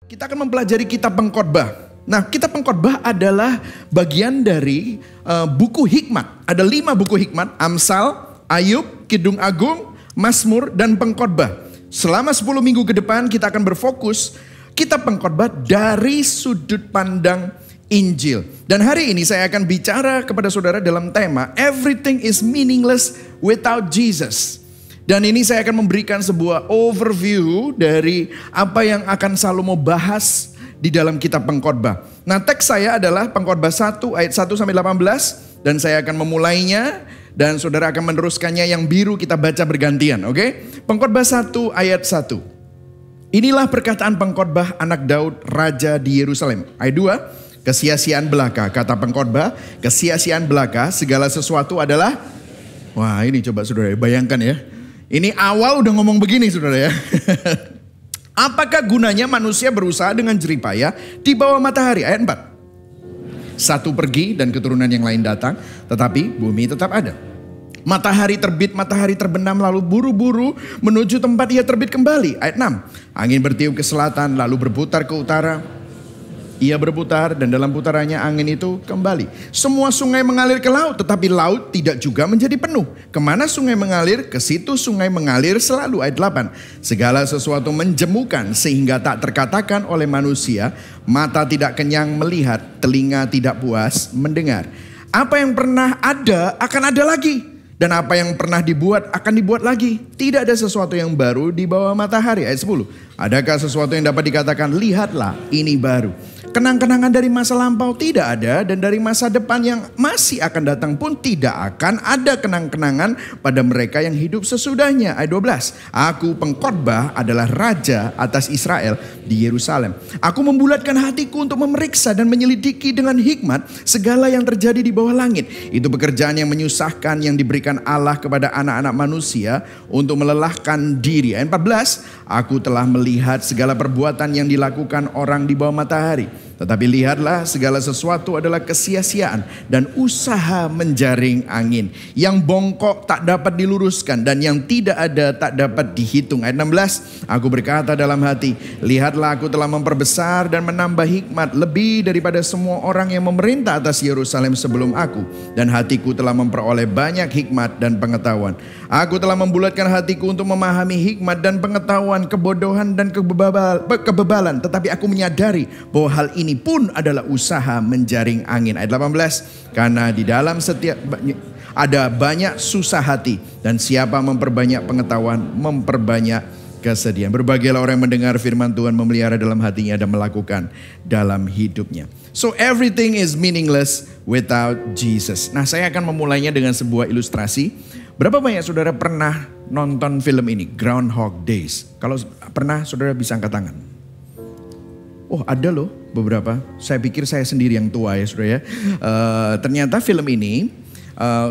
Kita akan mempelajari kitab Pengkhotbah. Nah, kitab Pengkhotbah adalah bagian dari buku hikmat. Ada 5 buku hikmat: Amsal, Ayub, Kidung Agung, Mazmur, dan Pengkhotbah. Selama 10 minggu ke depan kita akan berfokus kitab Pengkhotbah dari sudut pandang Injil. Dan hari ini saya akan bicara kepada saudara dalam tema Everything is meaningless without Jesus. Dan ini saya akan memberikan sebuah overview dari apa yang akan Salomo bahas di dalam kitab Pengkhotbah. Nah, teks saya adalah Pengkhotbah 1 ayat 1 sampai 18 dan saya akan memulainya dan saudara akan meneruskannya. Yang biru kita baca bergantian, oke? Pengkhotbah 1 ayat 1. Inilah perkataan Pengkhotbah anak Daud, raja di Yerusalem. Ayat 2, kesia-siaan belaka. Kata Pengkhotbah, kesia-siaan belaka, segala sesuatu adalah... Wah, ini coba saudara bayangkan ya. Ini awal udah ngomong begini saudara ya. Apakah gunanya manusia berusaha dengan jeripaya di bawah matahari? Ayat 4. Satu pergi dan keturunan yang lain datang, tetapi bumi tetap ada. Matahari terbit, matahari terbenam, lalu buru-buru menuju tempat ia terbit kembali. Ayat 6. Angin bertiup ke selatan, lalu berputar ke utara. Ia berputar dan dalam putarannya angin itu kembali. Semua sungai mengalir ke laut, tetapi laut tidak juga menjadi penuh. Kemana sungai mengalir, ke situ sungai mengalir selalu. Ayat 8. Segala sesuatu menjemukan sehingga tak terkatakan oleh manusia. Mata tidak kenyang melihat, telinga tidak puas mendengar. Apa yang pernah ada akan ada lagi. Dan apa yang pernah dibuat akan dibuat lagi. Tidak ada sesuatu yang baru di bawah matahari. Ayat 10. Adakah sesuatu yang dapat dikatakan, lihatlah ini baru. Kenang-kenangan dari masa lampau tidak ada, dan dari masa depan yang masih akan datang pun tidak akan ada kenang-kenangan pada mereka yang hidup sesudahnya. Ayat 12. Aku Pengkhotbah adalah raja atas Israel di Yerusalem. Aku membulatkan hatiku untuk memeriksa dan menyelidiki dengan hikmat segala yang terjadi di bawah langit. Itu pekerjaan yang menyusahkan yang diberikan Allah kepada anak-anak manusia untuk melelahkan diri. Ayat 14. Aku telah melihat segala perbuatan yang dilakukan orang di bawah matahari. Tetapi lihatlah, segala sesuatu adalah kesia-siaan dan usaha menjaring angin. Yang bongkok tak dapat diluruskan dan yang tidak ada tak dapat dihitung. Ayat 16. Aku berkata dalam hati, lihatlah aku telah memperbesar dan menambah hikmat lebih daripada semua orang yang memerintah atas Yerusalem sebelum aku. Dan hatiku telah memperoleh banyak hikmat dan pengetahuan. Aku telah membulatkan hatiku untuk memahami hikmat dan pengetahuan, kebodohan dan kebebalan. Tetapi aku menyadari bahwa hal ini pun adalah usaha menjaring angin. Ayat 18. Karena di dalam setiap ada banyak susah hati, dan siapa memperbanyak pengetahuan memperbanyak kesedihan. Berbahagialah orang yang mendengar firman Tuhan, memelihara dalam hatinya dan melakukan dalam hidupnya. So everything is meaningless without Jesus. Nah, saya akan memulainya dengan sebuah ilustrasi. Berapa banyak saudara pernah nonton film ini, Groundhog Days? Kalau pernah, saudara bisa angkat tangan. Oh, ada loh beberapa. Saya pikir saya sendiri yang tua ya saudara ya. Ternyata film ini,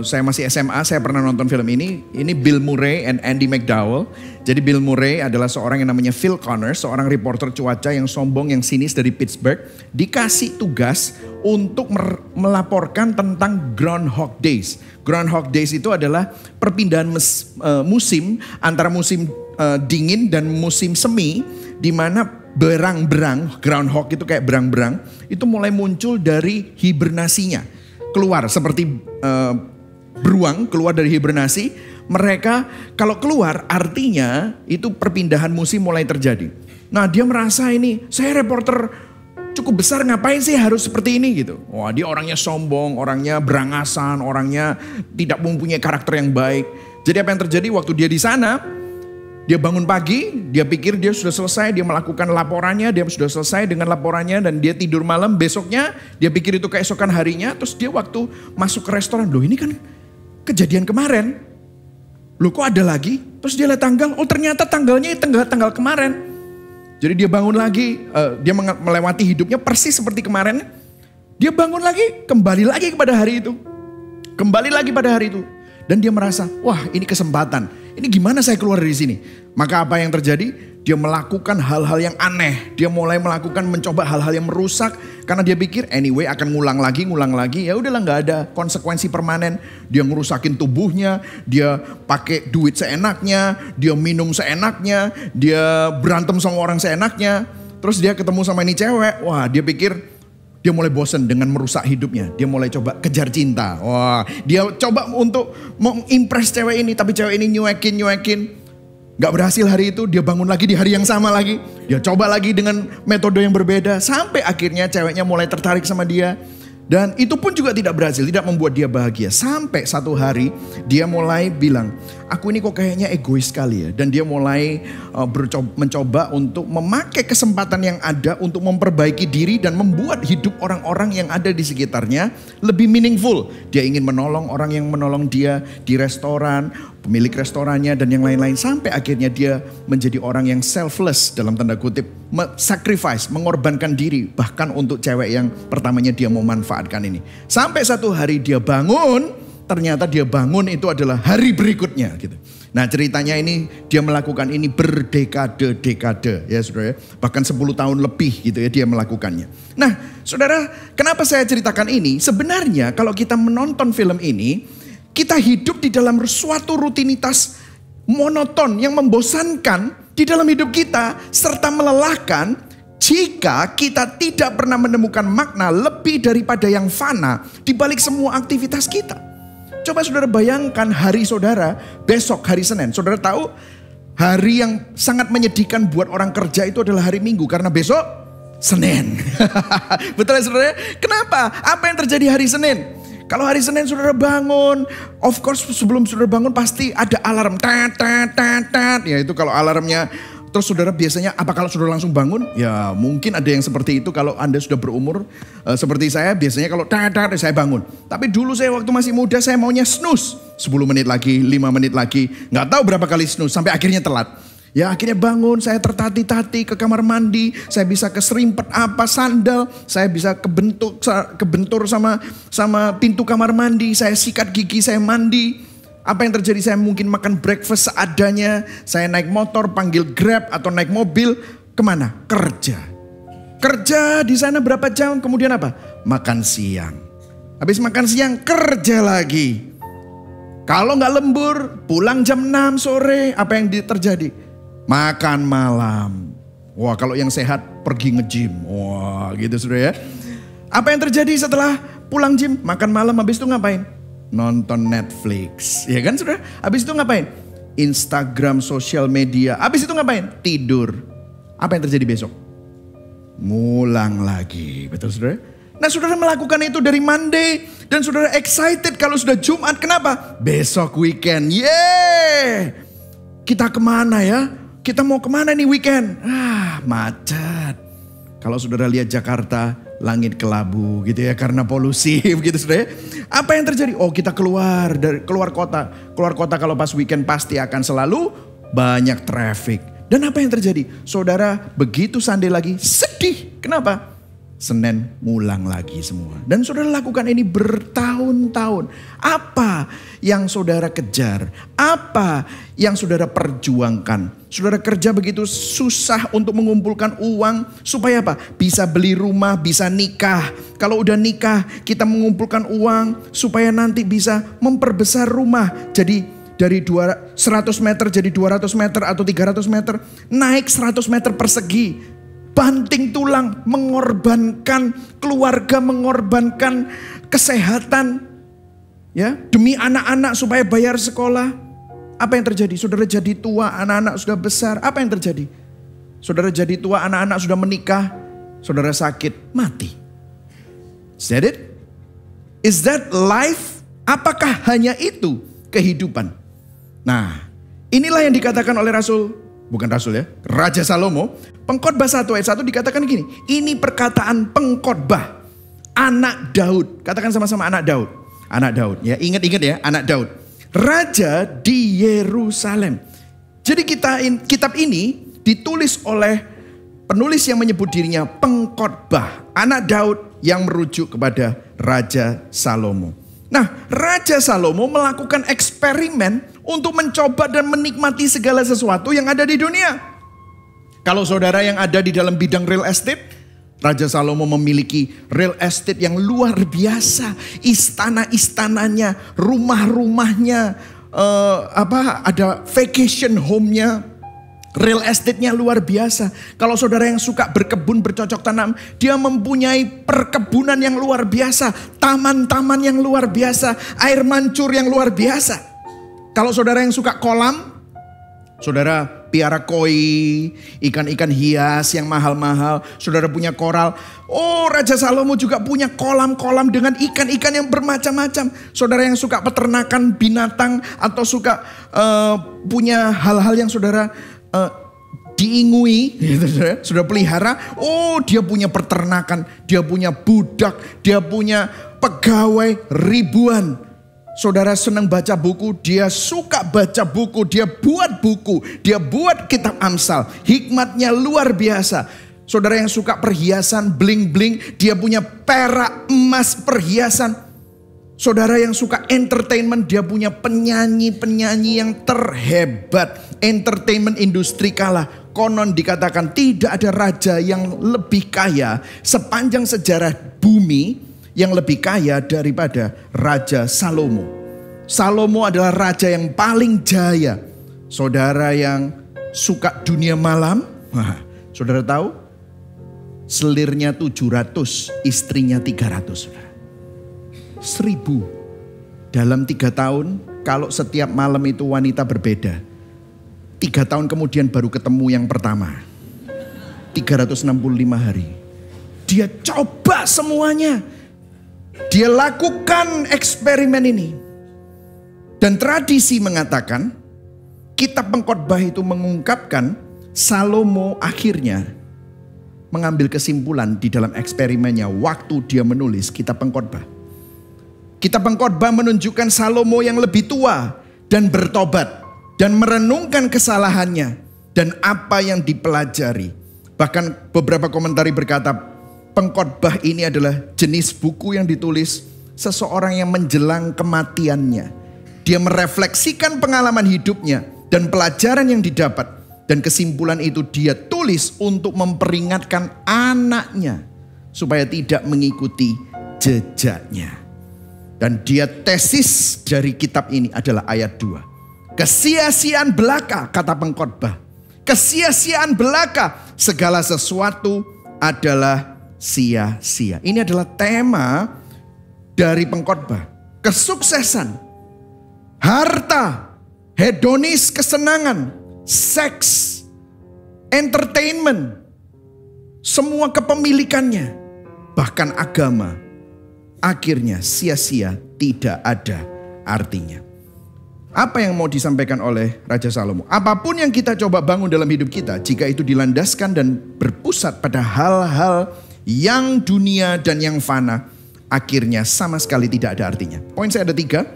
saya masih SMA, saya pernah nonton film ini. Ini Bill Murray and Andy McDowell. Jadi Bill Murray adalah seorang yang namanya Phil Connors, seorang reporter cuaca yang sombong, yang sinis dari Pittsburgh. Dikasih tugas untuk melaporkan tentang Groundhog Days. Groundhog Days itu adalah perpindahan musim antara musim dingin dan musim semi, di mana berang-berang, groundhog itu kayak berang-berang, itu mulai muncul dari hibernasinya. Keluar seperti beruang keluar dari hibernasi. Mereka kalau keluar artinya itu perpindahan musim mulai terjadi. Nah, dia merasa ini, saya reporter cukup besar, ngapain sih harus seperti ini gitu. Wah, dia orangnya sombong, orangnya berangasan, orangnya tidak mempunyai karakter yang baik. Jadi apa yang terjadi waktu dia di sana? Dia bangun pagi, dia pikir dia sudah selesai, dia melakukan laporannya, dia sudah selesai dengan laporannya, dan dia tidur malam. Besoknya dia pikir itu keesokan harinya, terus dia waktu masuk ke restoran, loh ini kan kejadian kemarin, loh kok ada lagi? Terus dia lihat tanggal, oh ternyata tanggalnya tanggal kemarin. Jadi dia bangun lagi, dia melewati hidupnya persis seperti kemarin. Dia bangun lagi, kembali lagi kepada hari itu, kembali lagi pada hari itu. Dan dia merasa, wah ini kesempatan. Ini gimana saya keluar dari sini? Maka apa yang terjadi? Dia melakukan hal-hal yang aneh. Dia mulai mencoba hal-hal yang merusak. Karena dia pikir anyway akan ngulang lagi. Ya udahlah, gak ada konsekuensi permanen. Dia ngerusakin tubuhnya. Dia pakai duit seenaknya. Dia minum seenaknya. Dia berantem sama orang seenaknya. Terus dia ketemu sama ini cewek, wah dia pikir dia mulai bosen dengan merusak hidupnya. Dia mulai coba kejar cinta. Wah, dia coba untuk mengimpress cewek ini, tapi cewek ini nyuekin. Gak berhasil hari itu, dia bangun lagi di hari yang sama lagi. Dia coba lagi dengan metode yang berbeda. Sampai akhirnya ceweknya mulai tertarik sama dia. Dan itu pun juga tidak berhasil, tidak membuat dia bahagia. Sampai satu hari dia mulai bilang, aku ini kok kayaknya egois sekali ya. Dan dia mulai mencoba untuk memakai kesempatan yang ada untuk memperbaiki diri dan membuat hidup orang-orang yang ada di sekitarnya lebih meaningful. Dia ingin menolong orang yang menolong dia di restoran, pemilik restorannya dan yang lain-lain. Sampai akhirnya dia menjadi orang yang selfless dalam tanda kutip. Sacrifice, mengorbankan diri bahkan untuk cewek yang pertamanya dia mau manfaatkan ini. Sampai satu hari dia bangun, ternyata dia bangun itu adalah hari berikutnya gitu. Nah ceritanya ini dia melakukan ini berdekade-dekade ya saudara ya. Bahkan 10 tahun lebih gitu ya dia melakukannya. Nah saudara, kenapa saya ceritakan ini? Sebenarnya kalau kita menonton film ini, kita hidup di dalam suatu rutinitas monoton yang membosankan di dalam hidup kita serta melelahkan jika kita tidak pernah menemukan makna lebih daripada yang fana di balik semua aktivitas kita. Coba saudara bayangkan hari saudara besok hari Senin. Saudara tahu hari yang sangat menyedihkan buat orang kerja itu adalah hari Minggu karena besok Senin. Betul ya saudara? Kenapa? Apa yang terjadi hari Senin? Kalau hari Senin saudara bangun, of course sebelum saudara bangun pasti ada alarm. Tat. Ya itu kalau alarmnya, terus saudara biasanya apa kalau saudara langsung bangun? Ya mungkin ada yang seperti itu kalau Anda sudah berumur. Seperti saya biasanya kalau tat saya bangun. Tapi dulu saya waktu masih muda saya maunya snooze. 10 menit lagi, 5 menit lagi. Nggak tahu berapa kali snooze sampai akhirnya telat. Ya akhirnya bangun, saya tertati-tati ke kamar mandi, saya bisa keserimpet apa sandal, saya bisa kebentur sama pintu kamar mandi, saya sikat gigi, saya mandi. Apa yang terjadi? Saya mungkin makan breakfast seadanya, saya naik motor, panggil Grab atau naik mobil, kemana? Kerja di sana berapa jam, kemudian apa? Makan siang. Habis makan siang kerja lagi. Kalau nggak lembur, pulang jam 6 sore, apa yang terjadi? Makan malam. Wah kalau yang sehat pergi nge-gym. Wah gitu saudara ya. Apa yang terjadi setelah pulang gym? Makan malam, habis itu ngapain? Nonton Netflix. Ya kan saudara? Habis itu ngapain? Instagram, sosial media. Habis itu ngapain? Tidur. Apa yang terjadi besok? Ngulang lagi. Betul saudara? Nah saudara melakukan itu dari Monday. Dan saudara excited kalau sudah Jumat. Kenapa? Besok weekend. Yeay. Kita kemana ya? Kita mau kemana nih weekend? Macet. Kalau saudara lihat Jakarta, langit kelabu gitu ya karena polusi gitu saudara. Apa yang terjadi? Oh kita keluar kota. Keluar kota kalau pas weekend pasti akan selalu banyak traffic. Dan apa yang terjadi? Saudara begitu Sunday lagi sedih. Kenapa? Senin ngulang lagi semua. Dan saudara lakukan ini bertahun-tahun. Apa yang saudara kejar? Apa yang saudara perjuangkan? Saudara kerja begitu susah untuk mengumpulkan uang. Supaya apa? Bisa beli rumah, bisa nikah. Kalau udah nikah kita mengumpulkan uang. Supaya nanti bisa memperbesar rumah. Jadi dari 100 meter jadi 200 meter atau 300 meter. Naik 100 meter persegi. Banting tulang, mengorbankan keluarga, mengorbankan kesehatan, ya demi anak-anak supaya bayar sekolah. Apa yang terjadi? Saudara jadi tua, anak-anak sudah besar. Apa yang terjadi? Saudara jadi tua, anak-anak sudah menikah, saudara sakit, mati. Is that it? Is that life? Apakah hanya itu kehidupan? Nah, inilah yang dikatakan oleh Raja Salomo. Pengkhotbah 1 ayat 1 dikatakan gini. Ini perkataan pengkhotbah anak Daud. Katakan sama-sama anak Daud. Anak Daud ya, ingat-ingat ya, anak Daud. Raja di Yerusalem. Jadi kitab ini ditulis oleh penulis yang menyebut dirinya pengkhotbah anak Daud yang merujuk kepada Raja Salomo. Nah, Raja Salomo melakukan eksperimen untuk mencoba dan menikmati segala sesuatu yang ada di dunia. Kalau saudara yang ada di dalam bidang real estate, Raja Salomo memiliki real estate yang luar biasa. Istana-istananya, rumah-rumahnya, ada vacation home-nya. Real estate-nya luar biasa. Kalau saudara yang suka berkebun, bercocok tanam, dia mempunyai perkebunan yang luar biasa. Taman-taman yang luar biasa. Air mancur yang luar biasa. Kalau saudara yang suka kolam, saudara piara koi, ikan-ikan hias yang mahal-mahal. Saudara punya koral. Oh, Raja Salomo juga punya kolam-kolam dengan ikan-ikan yang bermacam-macam. Saudara yang suka peternakan binatang atau suka punya hal-hal yang saudara diingui, gitu, sudah pelihara. Oh, dia punya peternakan, dia punya budak, dia punya pegawai ribuan. Saudara senang baca buku, dia suka baca buku, dia buat kitab Amsal. Hikmatnya luar biasa. Saudara yang suka perhiasan, bling-bling, dia punya perak, emas, perhiasan. Saudara yang suka entertainment, dia punya penyanyi-penyanyi yang terhebat. Entertainment industri kalah. Konon dikatakan tidak ada raja yang lebih kaya sepanjang sejarah bumi yang lebih kaya daripada Raja Salomo. Salomo adalah raja yang paling jaya. Saudara yang suka dunia malam, saudara tahu? Selirnya 700, istrinya 300. 1000 dalam 3 tahun. Kalau setiap malam itu wanita berbeda, 3 tahun kemudian baru ketemu yang pertama. 365 hari. Dia coba semuanya. Dia lakukan eksperimen ini. Dan tradisi mengatakan, kitab Pengkhotbah itu mengungkapkan Salomo akhirnya mengambil kesimpulan di dalam eksperimennya waktu dia menulis kitab Pengkhotbah. Kitab Pengkhotbah menunjukkan Salomo yang lebih tua dan bertobat dan merenungkan kesalahannya dan apa yang dipelajari. Bahkan beberapa komentari berkata, Pengkhotbah ini adalah jenis buku yang ditulis seseorang yang menjelang kematiannya. Dia merefleksikan pengalaman hidupnya dan pelajaran yang didapat, dan kesimpulan itu dia tulis untuk memperingatkan anaknya supaya tidak mengikuti jejaknya. Dan dia tesis dari kitab ini adalah ayat 2. Kesia-siaan belaka, kata Pengkhotbah. Kesia-siaan belaka, segala sesuatu adalah sia-sia. Ini adalah tema dari Pengkhotbah. Kesuksesan, harta, hedonis, kesenangan, seks, entertainment, semua kepemilikannya, bahkan agama, akhirnya sia-sia, tidak ada artinya. Apa yang mau disampaikan oleh Raja Salomo? Apapun yang kita coba bangun dalam hidup kita, jika itu dilandaskan dan berpusat pada hal-hal yang dunia dan yang fana, akhirnya sama sekali tidak ada artinya. Poin saya ada 3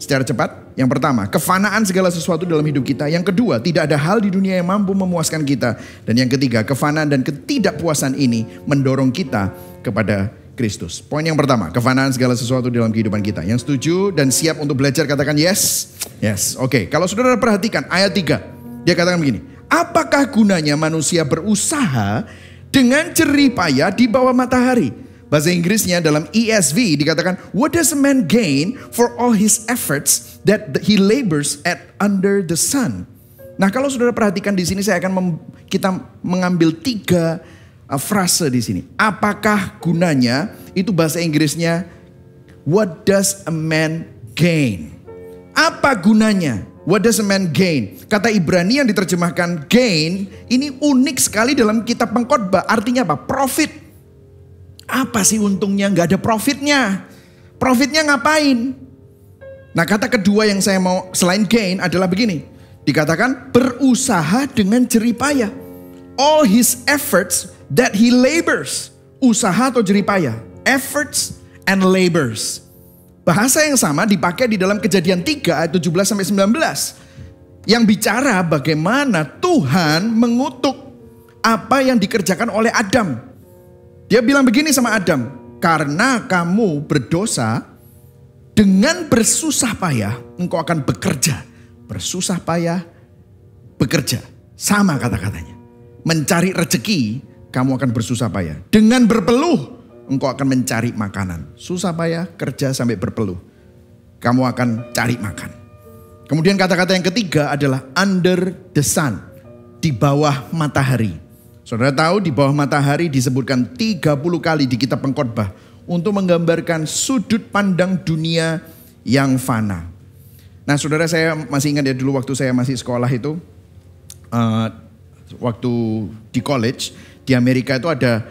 secara cepat. Yang pertama, kefanaan segala sesuatu dalam hidup kita. Yang kedua, tidak ada hal di dunia yang mampu memuaskan kita. Dan yang ketiga, kefanaan dan ketidakpuasan ini mendorong kita kepada Kristus. Poin yang pertama, kefanaan segala sesuatu dalam kehidupan kita. Yang setuju dan siap untuk belajar katakan yes. Yes, oke. Kalau saudara perhatikan ayat 3, dia katakan begini. Apakah gunanya manusia berusaha dengan jerih payah di bawah matahari? Bahasa Inggrisnya dalam ESV dikatakan, what does a man gain for all his efforts that he labors at under the sun? Nah, kalau saudara perhatikan di sini, saya akan kita mengambil 3 frase di sini. Apakah gunanya? Itu bahasa Inggrisnya, what does a man gain? Apa gunanya? What does a man gain? Kata Ibrani yang diterjemahkan gain, ini unik sekali dalam kitab Pengkhotbah. Artinya apa? Profit. Apa sih untungnya? Gak ada profitnya. Profitnya ngapain? Nah, kata kedua yang saya mau selain gain adalah begini. Dikatakan berusaha dengan jerih payah. All his efforts that he labors. Usaha atau jerih payah. Efforts and labors. Bahasa yang sama dipakai di dalam Kejadian 3 ayat 17-19. Yang bicara bagaimana Tuhan mengutuk apa yang dikerjakan oleh Adam. Dia bilang begini sama Adam. Karena kamu berdosa, dengan bersusah payah engkau akan bekerja. Bersusah payah, bekerja. Sama kata-katanya. Mencari rezeki, kamu akan bersusah payah. Dengan berpeluh, engkau akan mencari makanan. Susah payah, kerja sampai berpeluh. Kamu akan cari makan. Kemudian kata-kata yang ketiga adalah under the sun. di bawah matahari. Saudara tahu di bawah matahari disebutkan 30 kali di kitab Pengkhotbah untuk menggambarkan sudut pandang dunia yang fana. Nah saudara, saya masih ingat ya dulu waktu saya masih sekolah itu, waktu di college di Amerika itu ada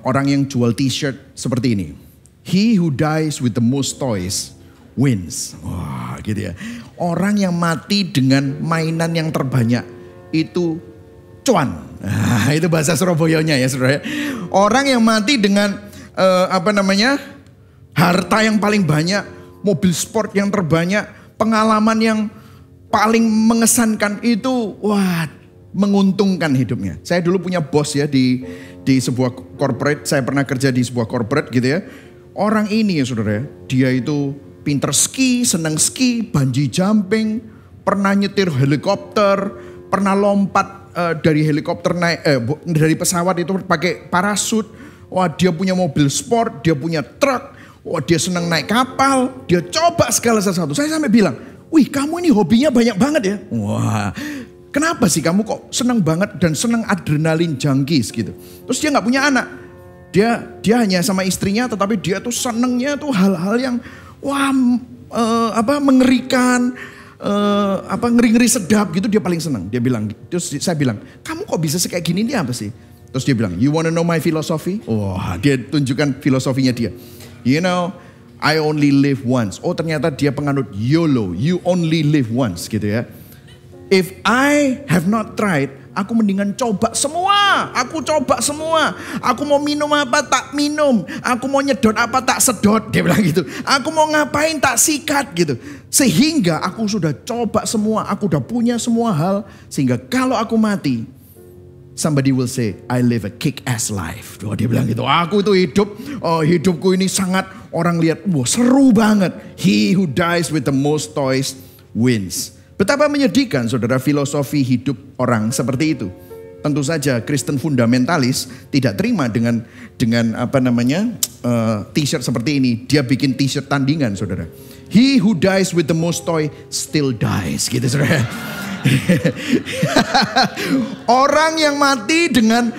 orang yang jual t-shirt seperti ini. He who dies with the most toys wins. Wah gitu ya. Orang yang mati dengan mainan yang terbanyak itu cuan. Nah, itu bahasa Surabayanya ya saudara. Orang yang mati dengan harta yang paling banyak, mobil sport yang terbanyak, pengalaman yang paling mengesankan itu, wah, menguntungkan hidupnya. Saya dulu punya bos ya di sebuah corporate, saya pernah kerja di sebuah corporate gitu ya. Orang ini ya saudara, dia itu pinter ski, senang ski, bungee jumping, pernah nyetir helikopter, pernah lompat dari helikopter dari pesawat itu pakai parasut. Wah, dia punya mobil sport, dia punya truk, wah dia senang naik kapal, dia coba segala sesuatu. Saya sampai bilang, wih kamu ini hobinya banyak banget ya. Wah, kenapa sih kamu kok senang banget dan senang adrenalin junkies gitu. Terus dia gak punya anak. Dia hanya sama istrinya, tetapi dia tuh senengnya tuh hal-hal yang wah mengerikan, ngeri-ngeri sedap gitu, dia paling senang. Dia bilang, terus saya bilang, kamu kok bisa kayak gini, ini apa sih? Terus dia bilang, you wanna know my philosophy? Wah, dia tunjukkan filosofinya dia. You know, I only live once. Oh ternyata dia penganut YOLO, you only live once gitu ya. If I have not tried, aku mendingan coba semua. Aku coba semua. Aku mau minum apa tak minum. Aku mau nyedot apa tak sedot. Dia bilang gitu. Aku mau ngapain tak sikat gitu. Sehingga aku sudah coba semua. Aku udah punya semua hal. Sehingga kalau aku mati, somebody will say, I live a kick-ass life. Oh, dia bilang gitu. Aku itu hidupku ini sangat, orang lihat, wah seru banget. He who dies with the most toys wins. Betapa menyedihkan saudara filosofi hidup orang seperti itu. Tentu saja Kristen fundamentalis tidak terima dengan t-shirt seperti ini. Dia bikin t-shirt tandingan saudara. He who dies with the most toy still dies gitu saudara. Orang yang mati dengan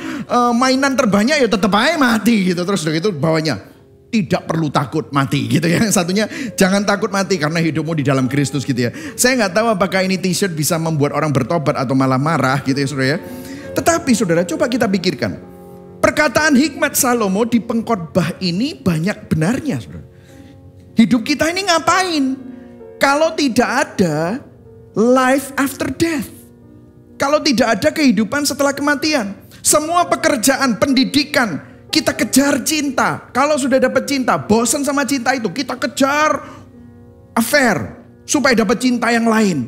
mainan terbanyak ya tetap aja mati gitu. Terus itu bawahnya tidak perlu takut mati gitu ya. Yang satunya jangan takut mati karena hidupmu di dalam Kristus gitu ya. Saya nggak tahu apakah ini t-shirt bisa membuat orang bertobat atau malah marah gitu ya saudara ya. Tetapi saudara coba kita pikirkan. Perkataan hikmat Salomo di Pengkhotbah ini banyak benarnya saudara. Hidup kita ini ngapain? Kalau tidak ada life after death. Kalau tidak ada kehidupan setelah kematian. Semua pekerjaan, pendidikan, kita kejar cinta. Kalau sudah dapat cinta, bosan sama cinta itu, kita kejar affair supaya dapat cinta yang lain.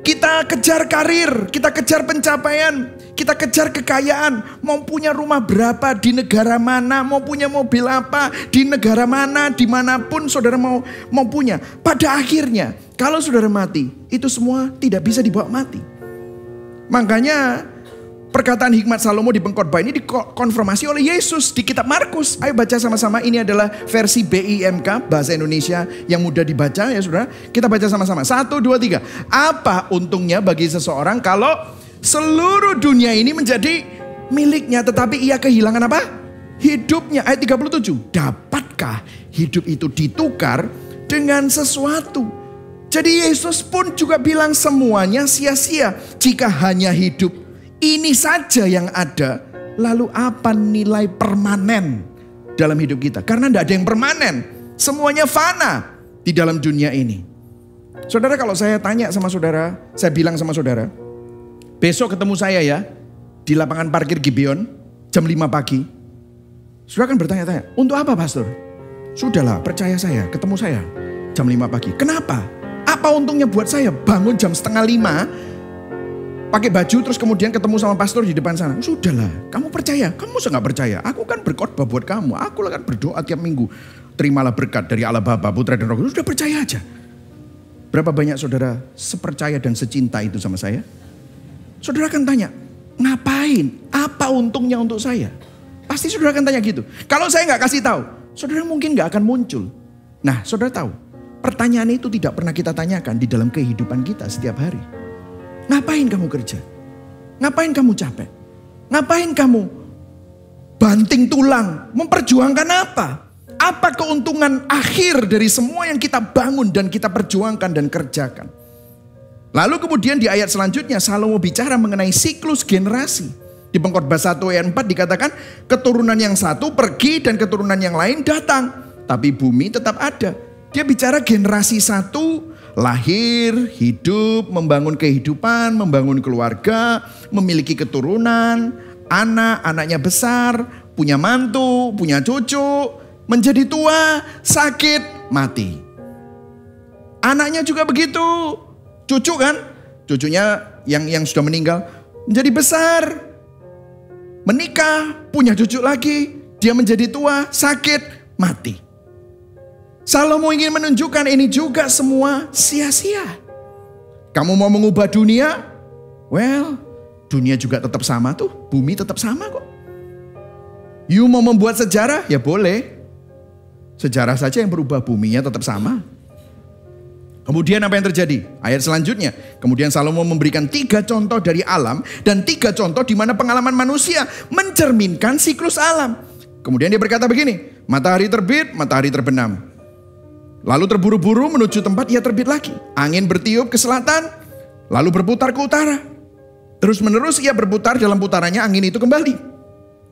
Kita kejar karir, kita kejar pencapaian, kita kejar kekayaan. Mau punya rumah berapa, di negara mana, mau punya mobil apa, di negara mana, dimanapun saudara mau punya. Pada akhirnya, kalau saudara mati, itu semua tidak bisa dibawa mati. Makanya perkataan hikmat Salomo di Pengkhotbah ini dikonfirmasi oleh Yesus di kitab Markus. Ayo baca sama-sama. Ini adalah versi BIMK, bahasa Indonesia yang mudah dibaca ya saudara. Kita baca sama-sama. 1, 2, 3. Apa untungnya bagi seseorang kalau seluruh dunia ini menjadi miliknya, tetapi ia kehilangan apa? Hidupnya. Ayat 37. Dapatkah hidup itu ditukar dengan sesuatu? Jadi Yesus pun juga bilang semuanya sia-sia jika hanya hidup ini saja yang ada, lalu apa nilai permanen dalam hidup kita? Karena tidak ada yang permanen, semuanya fana di dalam dunia ini. Saudara, kalau saya tanya sama saudara, saya bilang sama saudara, besok ketemu saya ya di lapangan parkir Gibeon jam 5 pagi. Saudara kan bertanya-tanya, untuk apa pastor? Sudahlah, percaya saya, ketemu saya jam 5 pagi. Kenapa? Apa untungnya buat saya bangun jam 4:30, pakai baju terus kemudian ketemu sama pastor di depan sana? Sudahlah, kamu percaya? Kamu nggak percaya? Aku kan berkhotbah buat kamu. Aku akan berdoa tiap minggu. Terimalah berkat dari Allah Bapa, Putra dan Roh Kudus. Sudah percaya aja. Berapa banyak saudara sepercaya dan secinta itu sama saya? Saudara akan tanya, ngapain? Apa untungnya untuk saya? Pasti saudara akan tanya gitu. Kalau saya nggak kasih tahu, saudara mungkin nggak akan muncul. Nah, saudara tahu, pertanyaan itu tidak pernah kita tanyakan di dalam kehidupan kita setiap hari. Ngapain kamu kerja? Ngapain kamu capek? Ngapain kamu banting tulang? Memperjuangkan apa? Apa keuntungan akhir dari semua yang kita bangun dan kita perjuangkan dan kerjakan? Lalu kemudian di ayat selanjutnya Salomo bicara mengenai siklus generasi. Di Pengkhotbah 1 ayat 4 dikatakan keturunan yang satu pergi dan keturunan yang lain datang. Tapi bumi tetap ada. Dia bicara generasi satu lahir, hidup, membangun kehidupan, membangun keluarga, memiliki keturunan, anaknya besar, punya mantu, punya cucu, menjadi tua, sakit, mati. Anaknya juga begitu, cucu kan, cucunya yang sudah meninggal menjadi besar, menikah, punya cucu lagi, dia menjadi tua, sakit, mati. Salomo ingin menunjukkan ini juga semua sia-sia. Kamu mau mengubah dunia? Well, dunia juga tetap sama tuh. Bumi tetap sama kok. You mau membuat sejarah? Ya boleh. Sejarah saja yang berubah, buminya tetap sama. Kemudian apa yang terjadi? Ayat selanjutnya. Kemudian Salomo memberikan 3 contoh dari alam dan 3 contoh di mana pengalaman manusia mencerminkan siklus alam. Kemudian dia berkata begini, matahari terbit, matahari terbenam. Lalu terburu-buru menuju tempat ia terbit lagi. Angin bertiup ke selatan, lalu berputar ke utara. Terus menerus ia berputar, dalam putarannya angin itu kembali.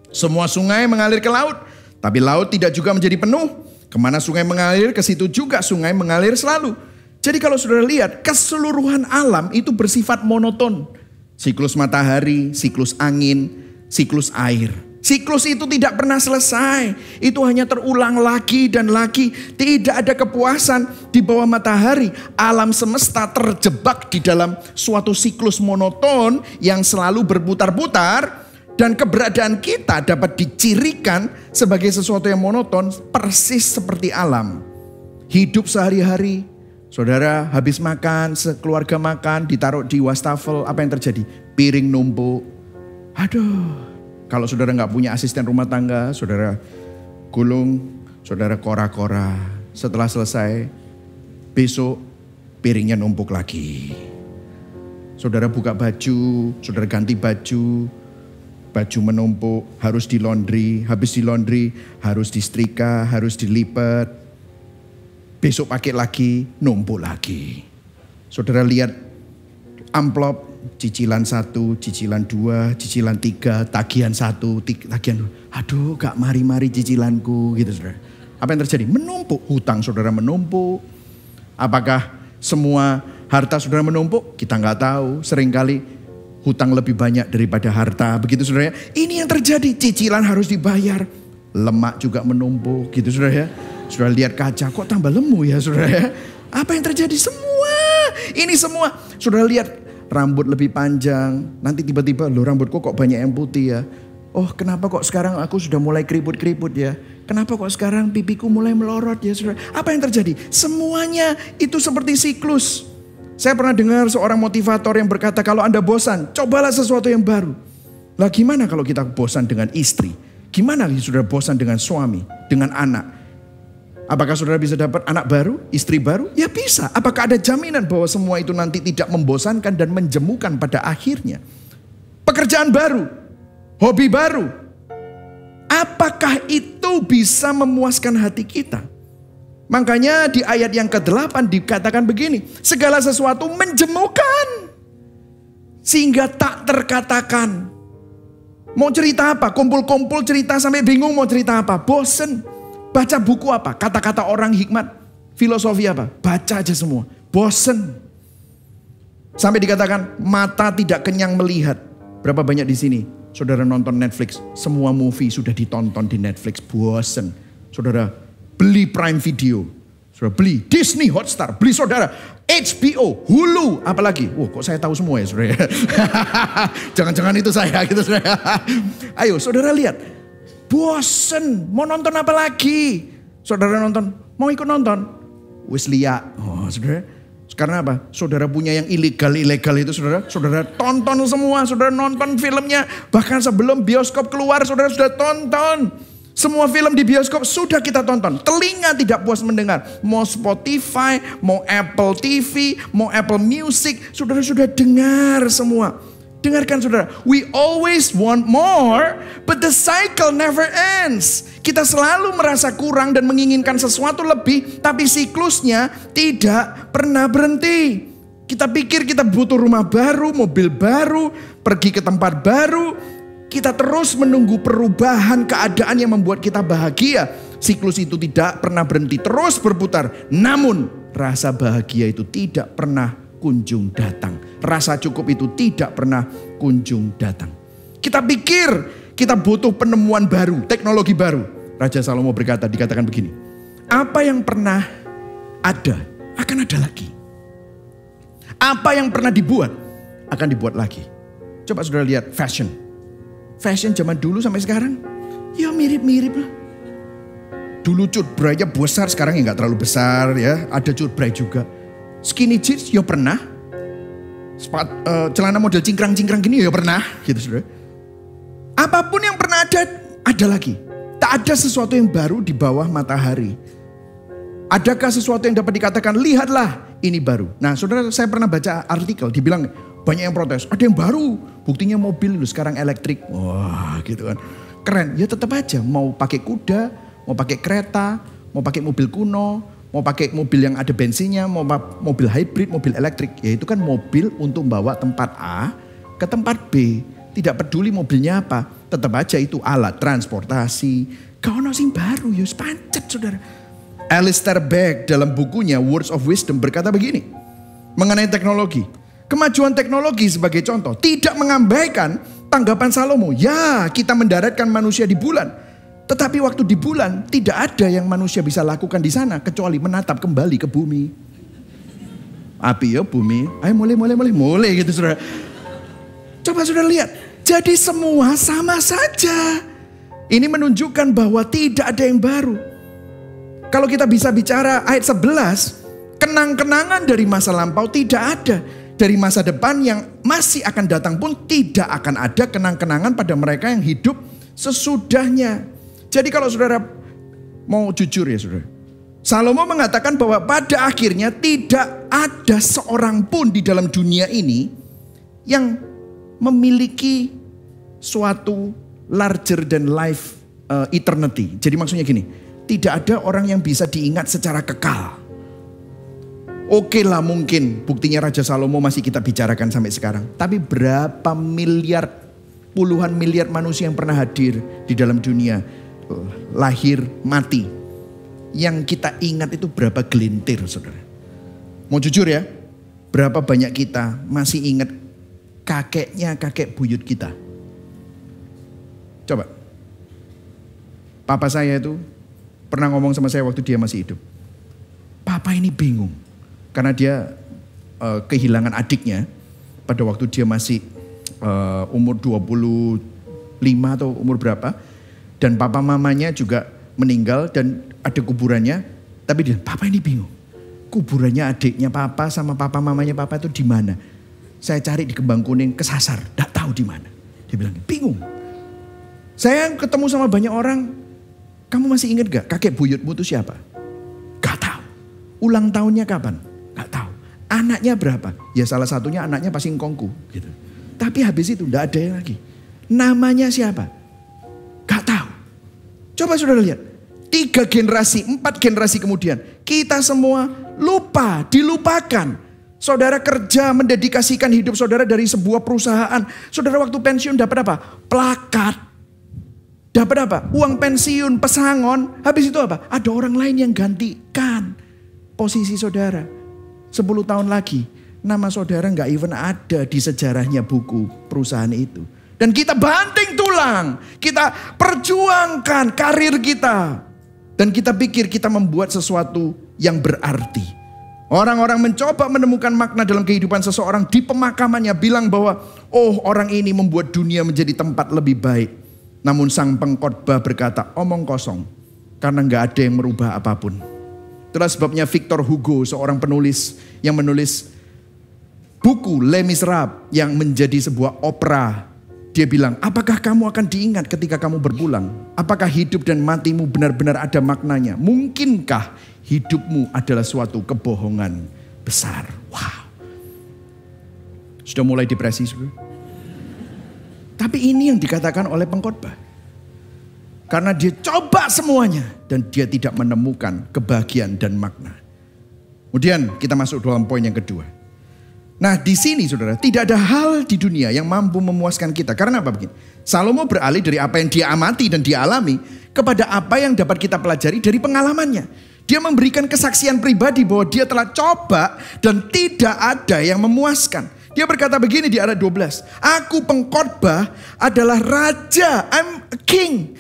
Semua sungai mengalir ke laut, tapi laut tidak juga menjadi penuh. Kemana sungai mengalir, ke situ juga sungai mengalir selalu. Jadi kalau saudara lihat, keseluruhan alam itu bersifat monoton. Siklus matahari, siklus angin, siklus air. Siklus itu tidak pernah selesai. Itu hanya terulang lagi dan lagi. Tidak ada kepuasan di bawah matahari. Alam semesta terjebak di dalam suatu siklus monoton yang selalu berputar-putar. Dan keberadaan kita dapat dicirikan sebagai sesuatu yang monoton persis seperti alam. Hidup sehari-hari. Saudara habis makan, sekeluarga makan, ditaruh di wastafel. Apa yang terjadi? Piring numpuk. Aduh. Kalau saudara nggak punya asisten rumah tangga, saudara gulung, saudara kora-kora. Setelah selesai, besok piringnya numpuk lagi. Saudara buka baju, saudara ganti baju, baju menumpuk, harus di laundry, habis di laundry, harus disetrika, harus dilipat. Besok pakai lagi, numpuk lagi. Saudara lihat amplop, cicilan 1, cicilan 2, cicilan 3, tagihan 1, tagihan 2. Aduh, gak mari-mari cicilanku gitu saudara. Apa yang terjadi? Menumpuk, hutang saudara menumpuk. Apakah semua harta saudara menumpuk? Kita gak tahu. Seringkali hutang lebih banyak daripada harta. Begitu saudara. Ini yang terjadi, cicilan harus dibayar. Lemak juga menumpuk gitu saudara ya. Saudara lihat kaca, kok tambah lemu ya saudara ya. Apa yang terjadi? Ini semua. Saudara lihat rambut lebih panjang, nanti tiba-tiba loh rambutku kok banyak yang putih ya. Oh kenapa kok sekarang aku sudah mulai keriput-keriput ya. Kenapa kok sekarang pipiku mulai melorot ya saudara. Apa yang terjadi? Semuanya itu seperti siklus. Saya pernah dengar seorang motivator yang berkata kalau Anda bosan, cobalah sesuatu yang baru. Lah gimana kalau kita bosan dengan istri? Gimana saudara bosan dengan suami, dengan anak? Apakah saudara bisa dapat anak baru, istri baru? Ya bisa. Apakah ada jaminan bahwa semua itu nanti tidak membosankan dan menjemukan pada akhirnya? Pekerjaan baru, hobi baru. Apakah itu bisa memuaskan hati kita? Makanya di ayat yang ke-8 dikatakan begini. Segala sesuatu menjemukan. Sehingga tak terkatakan. Mau cerita apa? Kumpul-kumpul cerita sampai bingung mau cerita apa? Bosen. Baca buku apa? Kata-kata orang hikmat. Filosofi apa? Baca aja semua. Bosen. Sampai dikatakan mata tidak kenyang melihat. Berapa banyak di sini? Saudara nonton Netflix. Semua movie sudah ditonton di Netflix. Bosen. Saudara beli Prime Video. Saudara beli Disney Hotstar. Beli saudara HBO, Hulu. Apalagi? Kok saya tahu semua ya saudara. Jangan-jangan itu saya gitu saudara. Ayo saudara lihat. Bosen, mau nonton apa lagi? Saudara nonton, mau ikut nonton? Wis liat. Oh, saudara. Karena apa? Saudara punya yang ilegal itu saudara. Saudara tonton semua, saudara nonton filmnya. Bahkan sebelum bioskop keluar, saudara sudah tonton. Semua film di bioskop sudah kita tonton. Telinga tidak puas mendengar. Mau Spotify, mau Apple TV, mau Apple Music. Saudara sudah dengar semua. Dengarkan saudara, we always want more, but the cycle never ends. Kita selalu merasa kurang dan menginginkan sesuatu lebih, tapi siklusnya tidak pernah berhenti. Kita pikir kita butuh rumah baru, mobil baru, pergi ke tempat baru. Kita terus menunggu perubahan keadaan yang membuat kita bahagia. Siklus itu tidak pernah berhenti, terus berputar. Namun rasa bahagia itu tidak pernah kunjung datang. Rasa cukup itu tidak pernah kunjung datang. Kita pikir kita butuh penemuan baru, teknologi baru. Raja Salomo dikatakan begini. Apa yang pernah ada akan ada lagi. Apa yang pernah dibuat akan dibuat lagi. Coba saudara lihat fashion. Fashion zaman dulu sampai sekarang ya mirip-mirip lah. Dulu cut braynya besar, sekarang ya gak terlalu besar ya. Ada cut bray juga. Skinny jeans ya pernah. Celana model cingkrang-cingkrang gini ya pernah gitu saudara. Apapun yang pernah ada lagi. Tak ada sesuatu yang baru di bawah matahari. Adakah sesuatu yang dapat dikatakan lihatlah ini baru. Nah saudara, saya pernah baca artikel dibilang banyak yang protes. Ada yang baru, buktinya mobil lu sekarang elektrik. Wah gitu kan. Keren, ya tetap aja mau pakai kuda, mau pakai kereta, mau pakai mobil kuno, mau pakai mobil yang ada bensinnya, mau mobil hybrid, mobil elektrik. Ya itu kan mobil untuk membawa tempat A ke tempat B. Tidak peduli mobilnya apa, tetap aja itu alat transportasi. Kau sing baru ya pancet saudara. Alistair Begg dalam bukunya Words of Wisdom berkata begini. Mengenai teknologi. Kemajuan teknologi sebagai contoh tidak mengabaikan tanggapan Salomo. Ya kita mendaratkan manusia di bulan. Tetapi waktu di bulan tidak ada yang manusia bisa lakukan di sana kecuali menatap kembali ke bumi. Api ya bumi, ayo mulai gitu saudara. Coba saudara lihat, jadi semua sama saja. Ini menunjukkan bahwa tidak ada yang baru. Kalau kita bisa bicara ayat 11, kenang-kenangan dari masa lampau tidak ada. Dari masa depan yang masih akan datang pun tidak akan ada kenang-kenangan pada mereka yang hidup sesudahnya. Jadi kalau saudara mau jujur ya saudara. Salomo mengatakan bahwa pada akhirnya tidak ada seorang pun di dalam dunia ini yang memiliki suatu larger than life eternity. Jadi maksudnya gini, tidak ada orang yang bisa diingat secara kekal. Oke lah mungkin buktinya Raja Salomo masih kita bicarakan sampai sekarang. Tapi berapa miliar, puluhan miliar manusia yang pernah hadir di dalam dunia. Lahir mati. Yang kita ingat itu berapa gelintir saudara. Mau jujur ya, berapa banyak kita masih ingat kakek buyut kita. Coba. Papa saya itu pernah ngomong sama saya waktu dia masih hidup. Papa ini bingung. Karena dia kehilangan adiknya pada waktu dia masih umur 25 atau umur berapa. Dan papa mamanya juga meninggal dan ada kuburannya. Tapi dia, papa ini bingung. Kuburannya adiknya papa sama papa mamanya papa itu di mana? Saya cari di Kembang Kuning, kesasar, tidak tahu di mana. Dia bilang, bingung. Saya ketemu sama banyak orang. Kamu masih ingat gak kakek buyutmu itu siapa? Gak tahu. Ulang tahunnya kapan? Gak tahu. Anaknya berapa? Ya salah satunya anaknya pasti ngkongku. Gitu. Tapi habis itu tidak ada yang lagi. Namanya siapa? Gak tahu. Coba saudara lihat. 3 generasi, 4 generasi kemudian. Kita semua lupa, dilupakan. Saudara kerja mendedikasikan hidup saudara dari sebuah perusahaan. Saudara waktu pensiun dapat apa? Plakat. Dapat apa? Uang pensiun, pesangon. Habis itu apa? Ada orang lain yang gantikan posisi saudara. 10 tahun lagi. Nama saudara gak even ada di sejarahnya buku perusahaan itu. Dan kita banting tulang. Kita perjuangkan karir kita. Dan kita pikir kita membuat sesuatu yang berarti. Orang-orang mencoba menemukan makna dalam kehidupan seseorang di pemakamannya. Bilang bahwa orang ini membuat dunia menjadi tempat lebih baik. Namun sang pengkhotbah berkata omong kosong. Karena gak ada yang merubah apapun. Itulah sebabnya Victor Hugo, seorang penulis yang menulis buku Les Miserables yang menjadi sebuah opera. Dia bilang, apakah kamu akan diingat ketika kamu berpulang? Apakah hidup dan matimu benar-benar ada maknanya? Mungkinkah hidupmu adalah suatu kebohongan besar? Wow. Sudah mulai depresi, saudara? Tapi ini yang dikatakan oleh pengkhotbah. Karena dia coba semuanya dan dia tidak menemukan kebahagiaan dan makna. Kemudian kita masuk dalam poin yang kedua. Nah di sini saudara, tidak ada hal di dunia yang mampu memuaskan kita. Karena apa begini? Salomo beralih dari apa yang dia amati dan dia alami kepada apa yang dapat kita pelajari dari pengalamannya. Dia memberikan kesaksian pribadi bahwa dia telah coba dan tidak ada yang memuaskan. Dia berkata begini di ayat 12. Aku pengkhotbah adalah raja. I'm a king.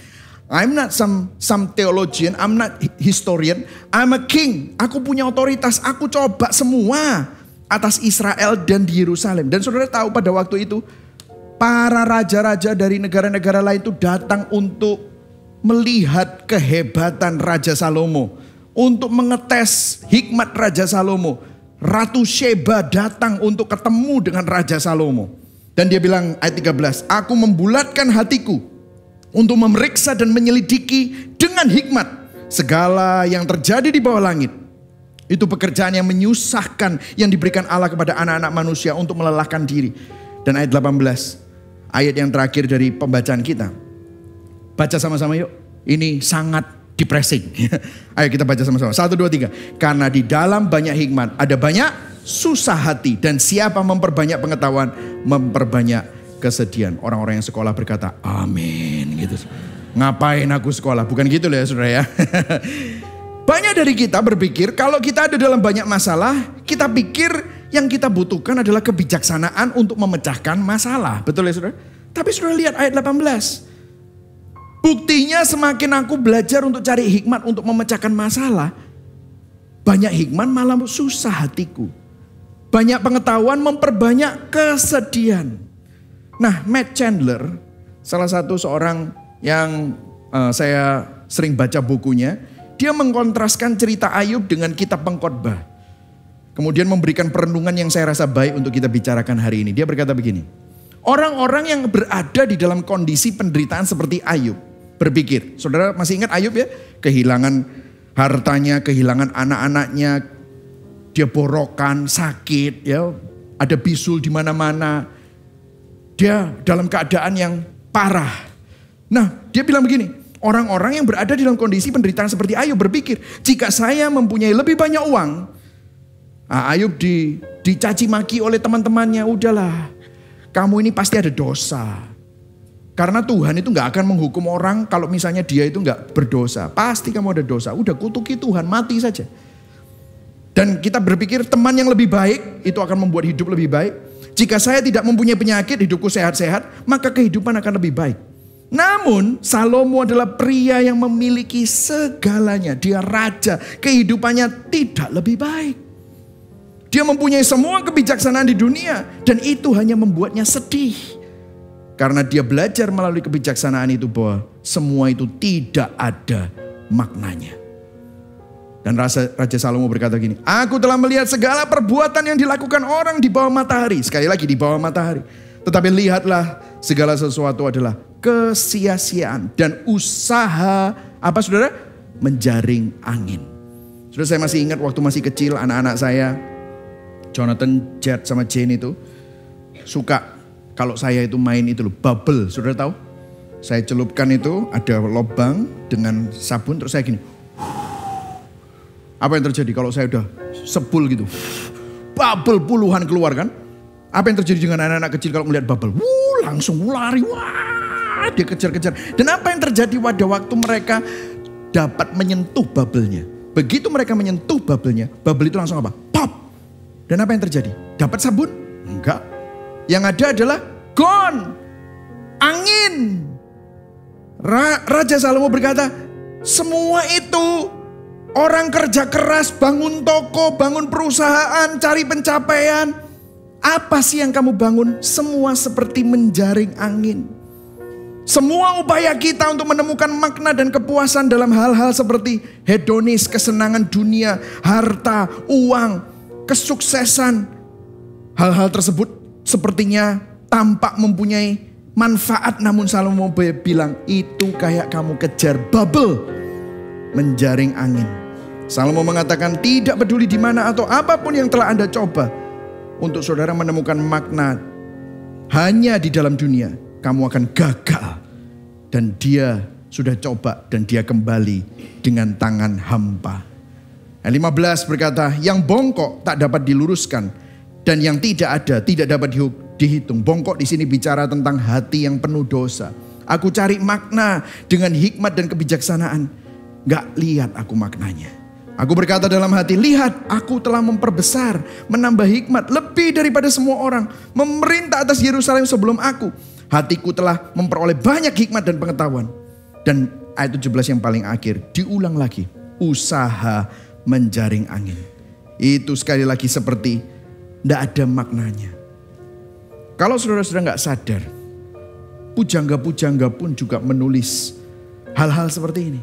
I'm not some theologian. I'm not historian. I'm a king. Aku punya otoritas. Aku coba semua atas Israel dan di Yerusalem. Dan saudara tahu pada waktu itu para raja-raja dari negara-negara lain itu datang untuk melihat kehebatan Raja Salomo. Untuk mengetes hikmat Raja Salomo. Ratu Sheba datang untuk ketemu dengan Raja Salomo. Dan dia bilang ayat 13. Aku membulatkan hatiku untuk memeriksa dan menyelidiki dengan hikmat segala yang terjadi di bawah langit. Itu pekerjaan yang menyusahkan yang diberikan Allah kepada anak-anak manusia untuk melelahkan diri. Dan ayat 18, ayat yang terakhir dari pembacaan kita. Baca sama-sama yuk. Ini sangat depressing. Ayo kita baca sama-sama. 1, 2, 3. Karena di dalam banyak hikmat ada banyak susah hati. Dan siapa memperbanyak pengetahuan memperbanyak kesedihan. Orang-orang yang sekolah berkata amin gitu. Ngapain aku sekolah? Bukan gitu loh ya saudara ya. Banyak dari kita berpikir kalau kita ada dalam banyak masalah, kita pikir yang kita butuhkan adalah kebijaksanaan untuk memecahkan masalah. Betul ya saudara? Tapi saudara lihat ayat 18. Buktinya semakin aku belajar untuk cari hikmat untuk memecahkan masalah, banyak hikmat malah susah hatiku. Banyak pengetahuan memperbanyak kesedihan. Nah, Matt Chandler, salah satu seorang yang saya sering baca bukunya, dia mengkontraskan cerita Ayub dengan kitab pengkhotbah. Kemudian memberikan perenungan yang saya rasa baik untuk kita bicarakan hari ini. Dia berkata begini, orang-orang yang berada di dalam kondisi penderitaan seperti Ayub berpikir, saudara masih ingat Ayub ya? Kehilangan hartanya, kehilangan anak-anaknya, dia borokan, sakit, ya, ada bisul di mana-mana. Dia dalam keadaan yang parah. Nah, dia bilang begini, orang-orang yang berada di dalam kondisi penderitaan seperti Ayub berpikir, jika saya mempunyai lebih banyak uang, Ayub dicaci maki oleh teman-temannya, udahlah, kamu ini pasti ada dosa. Karena Tuhan itu gak akan menghukum orang kalau misalnya dia itu gak berdosa. Pasti kamu ada dosa. Udah kutuki Tuhan, mati saja. Dan kita berpikir teman yang lebih baik itu akan membuat hidup lebih baik. Jika saya tidak mempunyai penyakit, hidupku sehat-sehat, maka kehidupan akan lebih baik. Namun Salomo adalah pria yang memiliki segalanya. Dia raja, kehidupannya tidak lebih baik. Dia mempunyai semua kebijaksanaan di dunia. Dan itu hanya membuatnya sedih. Karena dia belajar melalui kebijaksanaan itu bahwa semua itu tidak ada maknanya. Dan Raja Salomo berkata gini, aku telah melihat segala perbuatan yang dilakukan orang di bawah matahari. Sekali lagi di bawah matahari. Tetapi lihatlah segala sesuatu adalah kesia-siaan dan usaha apa saudara? Menjaring angin. Saudara, saya masih ingat waktu masih kecil anak-anak saya, Jonathan, Jet sama Jane itu suka kalau saya itu main itu loh, bubble, saudara tahu? Saya celupkan itu, ada lubang dengan sabun, terus saya gini. Apa yang terjadi kalau saya udah sebul gitu? Bubble puluhan keluar kan? Apa yang terjadi dengan anak-anak kecil kalau melihat bubble? Langsung lari, wah, dia kejar-kejar. Dan apa yang terjadi pada waktu mereka dapat menyentuh bubble-nya? Begitu mereka menyentuh bubble-nya, bubble itu langsung apa? Pop! Dan apa yang terjadi? Dapat sabun? Enggak. Yang ada adalah gone. Angin. Raja Salomo berkata, semua itu orang kerja keras, bangun toko, bangun perusahaan, cari pencapaian. Apa sih yang kamu bangun? Semua seperti menjaring angin. Semua upaya kita untuk menemukan makna dan kepuasan dalam hal-hal seperti hedonis, kesenangan dunia, harta, uang, kesuksesan. Hal-hal tersebut sepertinya tampak mempunyai manfaat, namun Salomo bilang itu kayak kamu kejar bubble, menjaring angin. Salomo mengatakan tidak peduli di mana atau apapun yang telah Anda coba untuk saudara menemukan makna hanya di dalam dunia. kamu akan gagal. Dan dia sudah coba dan dia kembali dengan tangan hampa. Ayat 15 berkata, yang bongkok tak dapat diluruskan dan yang tidak ada tidak dapat dihitung. Bongkok di sini bicara tentang hati yang penuh dosa. Aku cari makna dengan hikmat dan kebijaksanaan. Gak lihat aku maknanya. Aku berkata dalam hati, lihat aku telah memperbesar, menambah hikmat lebih daripada semua orang. Memerintah atas Yerusalem sebelum aku. Hatiku telah memperoleh banyak hikmat dan pengetahuan. Dan ayat 17 yang paling akhir, diulang lagi. Usaha menjaring angin. Itu sekali lagi seperti tidak ada maknanya. Kalau saudara-saudara gak sadar, pujangga-pujangga pun juga menulis hal-hal seperti ini.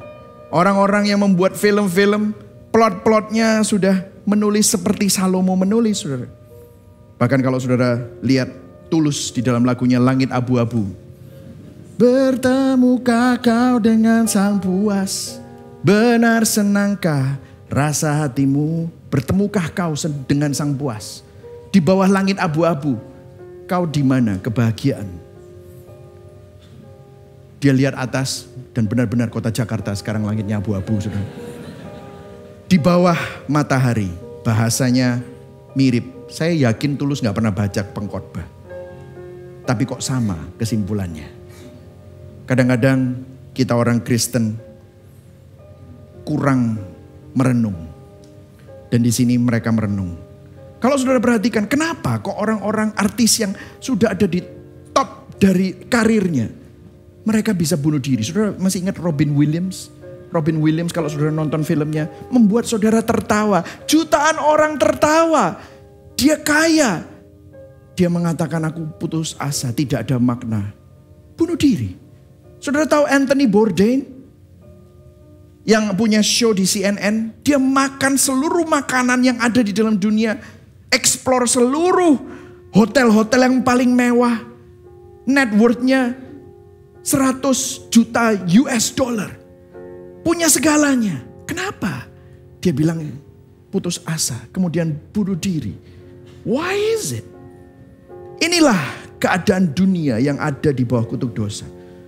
Orang-orang yang membuat film-film, plot-plotnya sudah menulis seperti Salomo menulis, saudara. Bahkan kalau saudara lihat Tulus di dalam lagunya Langit Abu-Abu. Bertemukah kau dengan sang puas? Benar senangkah rasa hatimu? Bertemukah kau dengan sang puas? Di bawah langit abu-abu, kau di mana kebahagiaan? Dia lihat atas dan benar-benar kota Jakarta sekarang langitnya abu-abu, saudara. Di bawah matahari, bahasanya mirip. Saya yakin Tulus gak pernah baca pengkhotbah. Tapi kok sama kesimpulannya. Kadang-kadang kita orang Kristen kurang merenung. Dan di sini mereka merenung. Kalau saudara perhatikan, kenapa kok orang-orang artis yang sudah ada di top dari karirnya, mereka bisa bunuh diri. Saudara masih ingat Robin Williams? Robin Williams kalau saudara nonton filmnya, membuat saudara tertawa. Jutaan orang tertawa. Dia kaya. Dia mengatakan aku putus asa, tidak ada makna. Bunuh diri. Saudara tahu Anthony Bourdain? Yang punya show di CNN. Dia makan seluruh makanan yang ada di dalam dunia. Explore seluruh hotel-hotel yang paling mewah. Net worth-nya 100 juta US dollar. Punya segalanya. Kenapa? Dia bilang putus asa. Kemudian bunuh diri. Why is it? Inilah keadaan dunia yang ada di bawah kutuk dosa.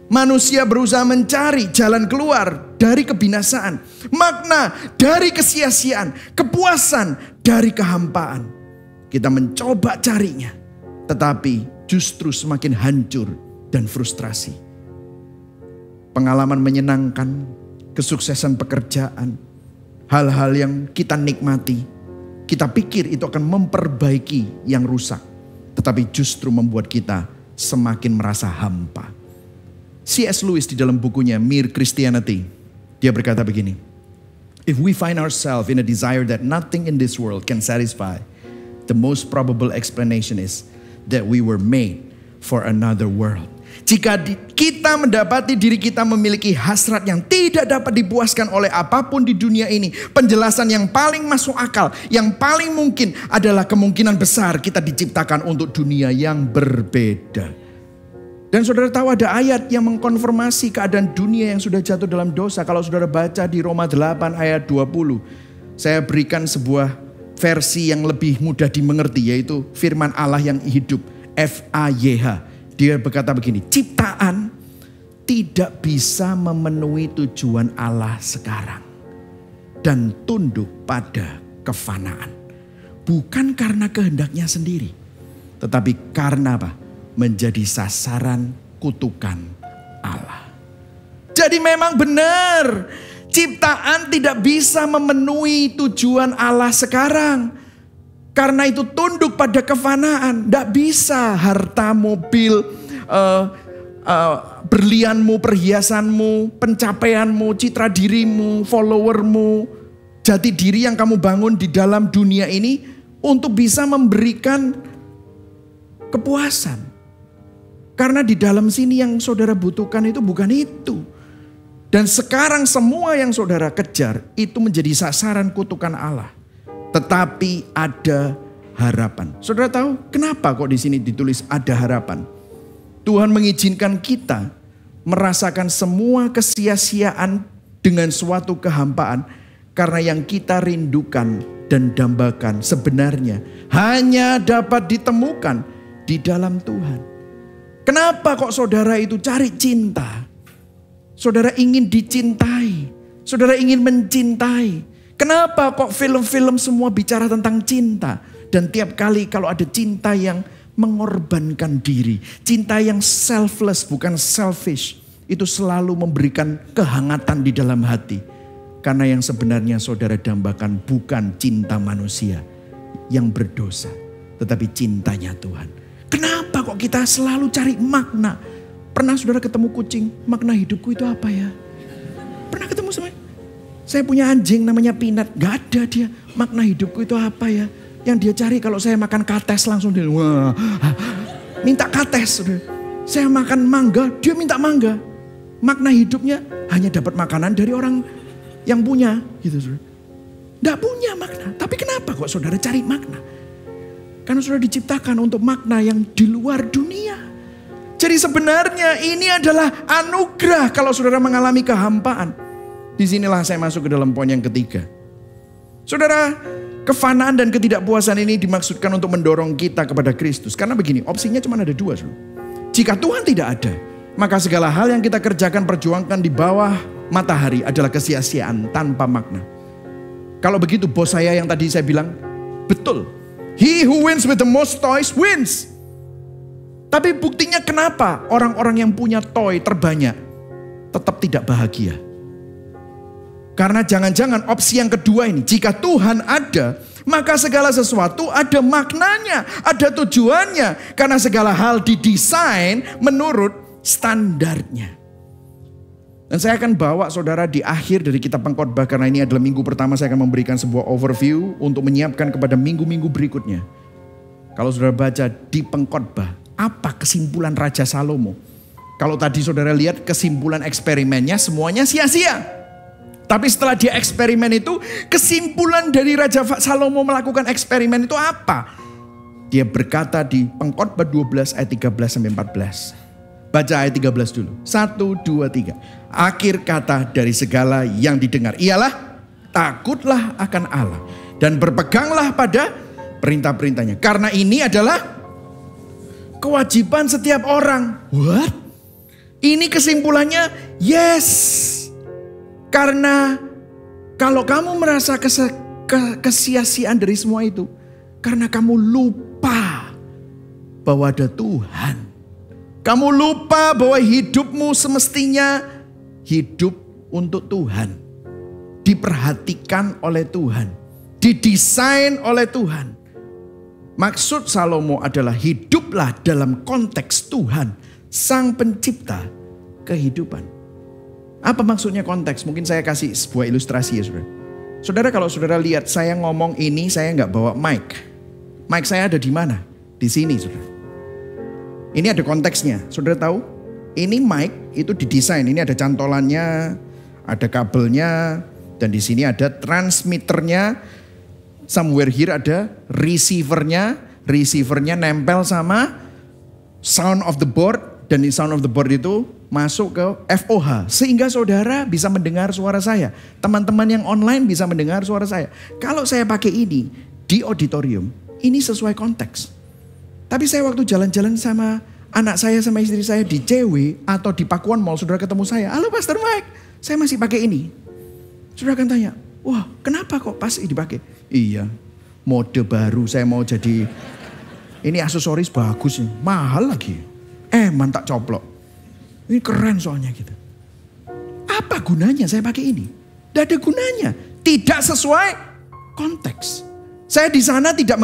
Manusia berusaha mencari jalan keluar dari kebinasaan. Makna dari kesia-siaan. Kepuasan dari kehampaan. Kita mencoba carinya. Tetapi justru semakin hancur dan frustrasi. Pengalaman menyenangkan, kesuksesan pekerjaan, hal-hal yang kita nikmati. Kita pikir itu akan memperbaiki yang rusak. Tetapi justru membuat kita semakin merasa hampa. C.S. Lewis di dalam bukunya Mere Christianity, dia berkata begini. If we find ourselves in a desire that nothing in this world can satisfy, the most probable explanation is that we were made for another world. Jika kita mendapati diri kita memiliki hasrat yang tidak dapat dipuaskan oleh apapun di dunia ini, penjelasan yang paling masuk akal, yang paling mungkin adalah kemungkinan besar kita diciptakan untuk dunia yang berbeda. Dan saudara tahu ada ayat yang mengkonfirmasi keadaan dunia yang sudah jatuh dalam dosa. Kalau saudara baca di Roma 8 ayat 20, saya berikan sebuah versi yang lebih mudah dimengerti, yaitu firman Allah yang hidup, FAYH. Dia berkata begini, ciptaan tidak bisa memenuhi tujuan Allah sekarang dan tunduk pada kefanaan. Bukan karena kehendaknya sendiri, tetapi karena apa? Menjadi sasaran kutukan Allah. Jadi memang benar, ciptaan tidak bisa memenuhi tujuan Allah sekarang. Karena itu tunduk pada kefanaan. Tidak bisa harta, mobil, berlianmu, perhiasanmu, pencapaianmu, citra dirimu, followermu, jati diri yang kamu bangun di dalam dunia ini untuk bisa memberikan kepuasan. Karena di dalam sini yang saudara butuhkan itu bukan itu. Dan sekarang semua yang saudara kejar itu menjadi sasaran kutukan Allah. Tetapi ada harapan. Saudara tahu kenapa kok di sini ditulis ada harapan? Tuhan mengizinkan kita merasakan semua kesia-siaan dengan suatu kehampaan. Karena yang kita rindukan dan dambakan sebenarnya hanya dapat ditemukan di dalam Tuhan. Kenapa kok saudara itu cari cinta? Saudara ingin dicintai. Saudara ingin mencintai. Kenapa kok film-film semua bicara tentang cinta? Dan tiap kali kalau ada cinta yang mengorbankan diri. Cinta yang selfless bukan selfish. Itu selalu memberikan kehangatan di dalam hati. Karena yang sebenarnya saudara dambakan bukan cinta manusia yang berdosa. Tetapi cintanya Tuhan. Kenapa kok kita selalu cari makna? Pernah saudara ketemu kucing, makna hidupku itu apa ya? Pernah ketemu sama? Saya punya anjing namanya Pinat, gak ada dia. Makna hidupku itu apa ya? Yang dia cari kalau saya makan kates langsung dia, wah, minta kates. Saudara. Saya makan mangga, dia minta mangga. Makna hidupnya hanya dapat makanan dari orang yang punya, gitu saudara. Gak punya makna, tapi kenapa kok saudara cari makna? Karena sudah diciptakan untuk makna yang di luar dunia. Jadi sebenarnya ini adalah anugerah kalau saudara mengalami kehampaan. Disinilah saya masuk ke dalam poin yang ketiga. Saudara, kefanaan dan ketidakpuasan ini dimaksudkan untuk mendorong kita kepada Kristus. Karena begini, opsinya cuma ada dua. Saudara. Jika Tuhan tidak ada, maka segala hal yang kita kerjakan, perjuangkan di bawah matahari adalah kesia-siaan tanpa makna. Kalau begitu bos saya yang tadi saya bilang, betul. He who wins with the most toys wins. Tapi buktinya kenapa orang-orang yang punya toy terbanyak tetap tidak bahagia? Karena jangan-jangan opsi yang kedua ini, jika Tuhan ada, maka segala sesuatu ada maknanya, ada tujuannya. Karena segala hal didesain menurut standarnya. Dan saya akan bawa saudara di akhir dari kitab Pengkhotbah, karena ini adalah minggu pertama saya akan memberikan sebuah overview untuk menyiapkan kepada minggu-minggu berikutnya. Kalau saudara baca di Pengkhotbah, apa kesimpulan Raja Salomo? Kalau tadi saudara lihat kesimpulan eksperimennya semuanya sia-sia. Tapi setelah dia eksperimen itu, kesimpulan dari Raja Salomo melakukan eksperimen itu apa? Dia berkata di Pengkhotbah 12 ayat 13 sampai 14. Baca ayat 13 dulu. 1, 2, 3. Akhir kata dari segala yang didengar ialah takutlah akan Allah dan berpeganglah pada perintah-perintahnya. Karena ini adalah kewajiban setiap orang. What? Ini kesimpulannya yes. Karena kalau kamu merasa kesia-siaan dari semua itu, karena kamu lupa bahwa ada Tuhan. Kamu lupa bahwa hidupmu semestinya hidup untuk Tuhan. Diperhatikan oleh Tuhan. Didesain oleh Tuhan. Maksud Salomo adalah hiduplah dalam konteks Tuhan. Sang pencipta kehidupan. Apa maksudnya konteks? Mungkin saya kasih sebuah ilustrasi ya saudara. Saudara kalau saudara lihat saya ngomong ini, saya nggak bawa mic. Mic saya ada di mana? Di sini saudara. Ini ada konteksnya, saudara tahu? Ini mic itu didesain, ini ada cantolannya, ada kabelnya, dan di sini ada transmitternya. Somewhere here ada receivernya, receivernya nempel sama sound of the board, dan di sound of the board itu masuk ke FOH, sehingga saudara bisa mendengar suara saya. Teman-teman yang online bisa mendengar suara saya. Kalau saya pakai ini di auditorium, ini sesuai konteks. Tapi saya waktu jalan-jalan sama anak saya sama istri saya di CW atau di Pakuan Mall, saudara ketemu saya, halo Pastor Mike, saya masih pakai ini. Saudara akan tanya, wah kenapa kok pas ini dipakai? Iya, mode baru saya mau jadi, ini aksesoris bagus nih, mahal lagi. Mantap coplok. Ini keren soalnya gitu. Apa gunanya saya pakai ini? Tidak ada gunanya, tidak sesuai konteks. Saya di sana tidak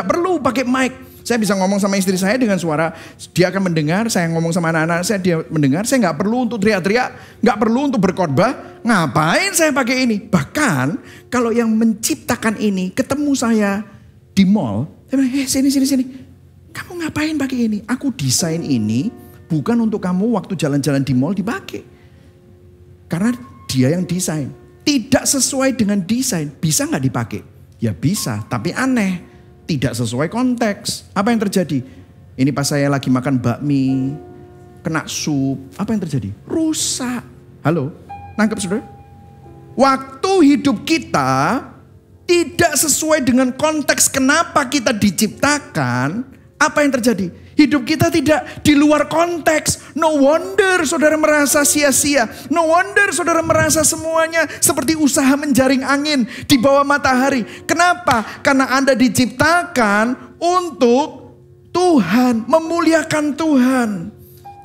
perlu pakai mic. Saya bisa ngomong sama istri saya dengan suara, dia akan mendengar. Saya ngomong sama anak-anak saya, dia mendengar. Saya nggak perlu untuk teriak-teriak, nggak perlu untuk berkhotbah. Ngapain saya pakai ini? Bahkan kalau yang menciptakan ini ketemu saya di mall, saya bilang, sini. Kamu ngapain pakai ini? Aku desain ini bukan untuk kamu waktu jalan-jalan di mall dipakai. Karena dia yang desain. Tidak sesuai dengan desain, bisa nggak dipakai? Ya bisa, tapi aneh. Tidak sesuai konteks. Apa yang terjadi? Ini pas saya lagi makan bakmi, kena sup. Apa yang terjadi? Rusak. Halo, nangkep saudara? Waktu hidup kita tidak sesuai dengan konteks kenapa kita diciptakan. Apa yang terjadi? Hidup kita tidak di luar konteks. No wonder saudara merasa sia-sia. No wonder saudara merasa semuanya seperti usaha menjaring angin di bawah matahari. Kenapa? Karena Anda diciptakan untuk Tuhan, memuliakan Tuhan.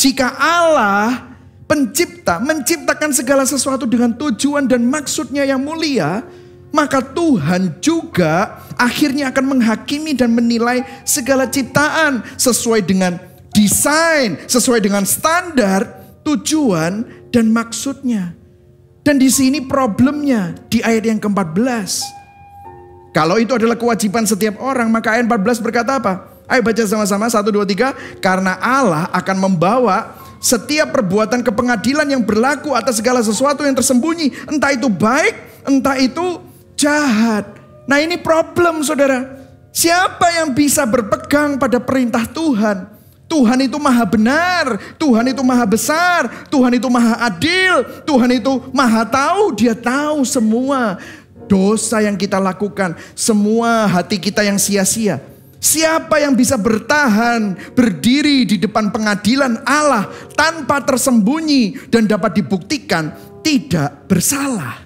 Jika Allah pencipta menciptakan segala sesuatu dengan tujuan dan maksudnya yang mulia, maka Tuhan juga akhirnya akan menghakimi dan menilai segala ciptaan sesuai dengan desain, sesuai dengan standar, tujuan, dan maksudnya. Dan di sini problemnya di ayat yang ke-14. Kalau itu adalah kewajiban setiap orang, maka ayat 14 berkata apa? Ayo baca sama-sama, 1, 2, 3. Karena Allah akan membawa setiap perbuatan ke pengadilan yang berlaku atas segala sesuatu yang tersembunyi. Entah itu baik, entah itu jahat. Nah ini problem saudara. Siapa yang bisa berpegang pada perintah Tuhan? Tuhan itu maha benar. Tuhan itu maha besar. Tuhan itu maha adil. Tuhan itu maha tahu. Dia tahu semua dosa yang kita lakukan. Semua hati kita yang sia-sia. Siapa yang bisa bertahan, berdiri di depan pengadilan Allah tanpa tersembunyi dan dapat dibuktikan tidak bersalah?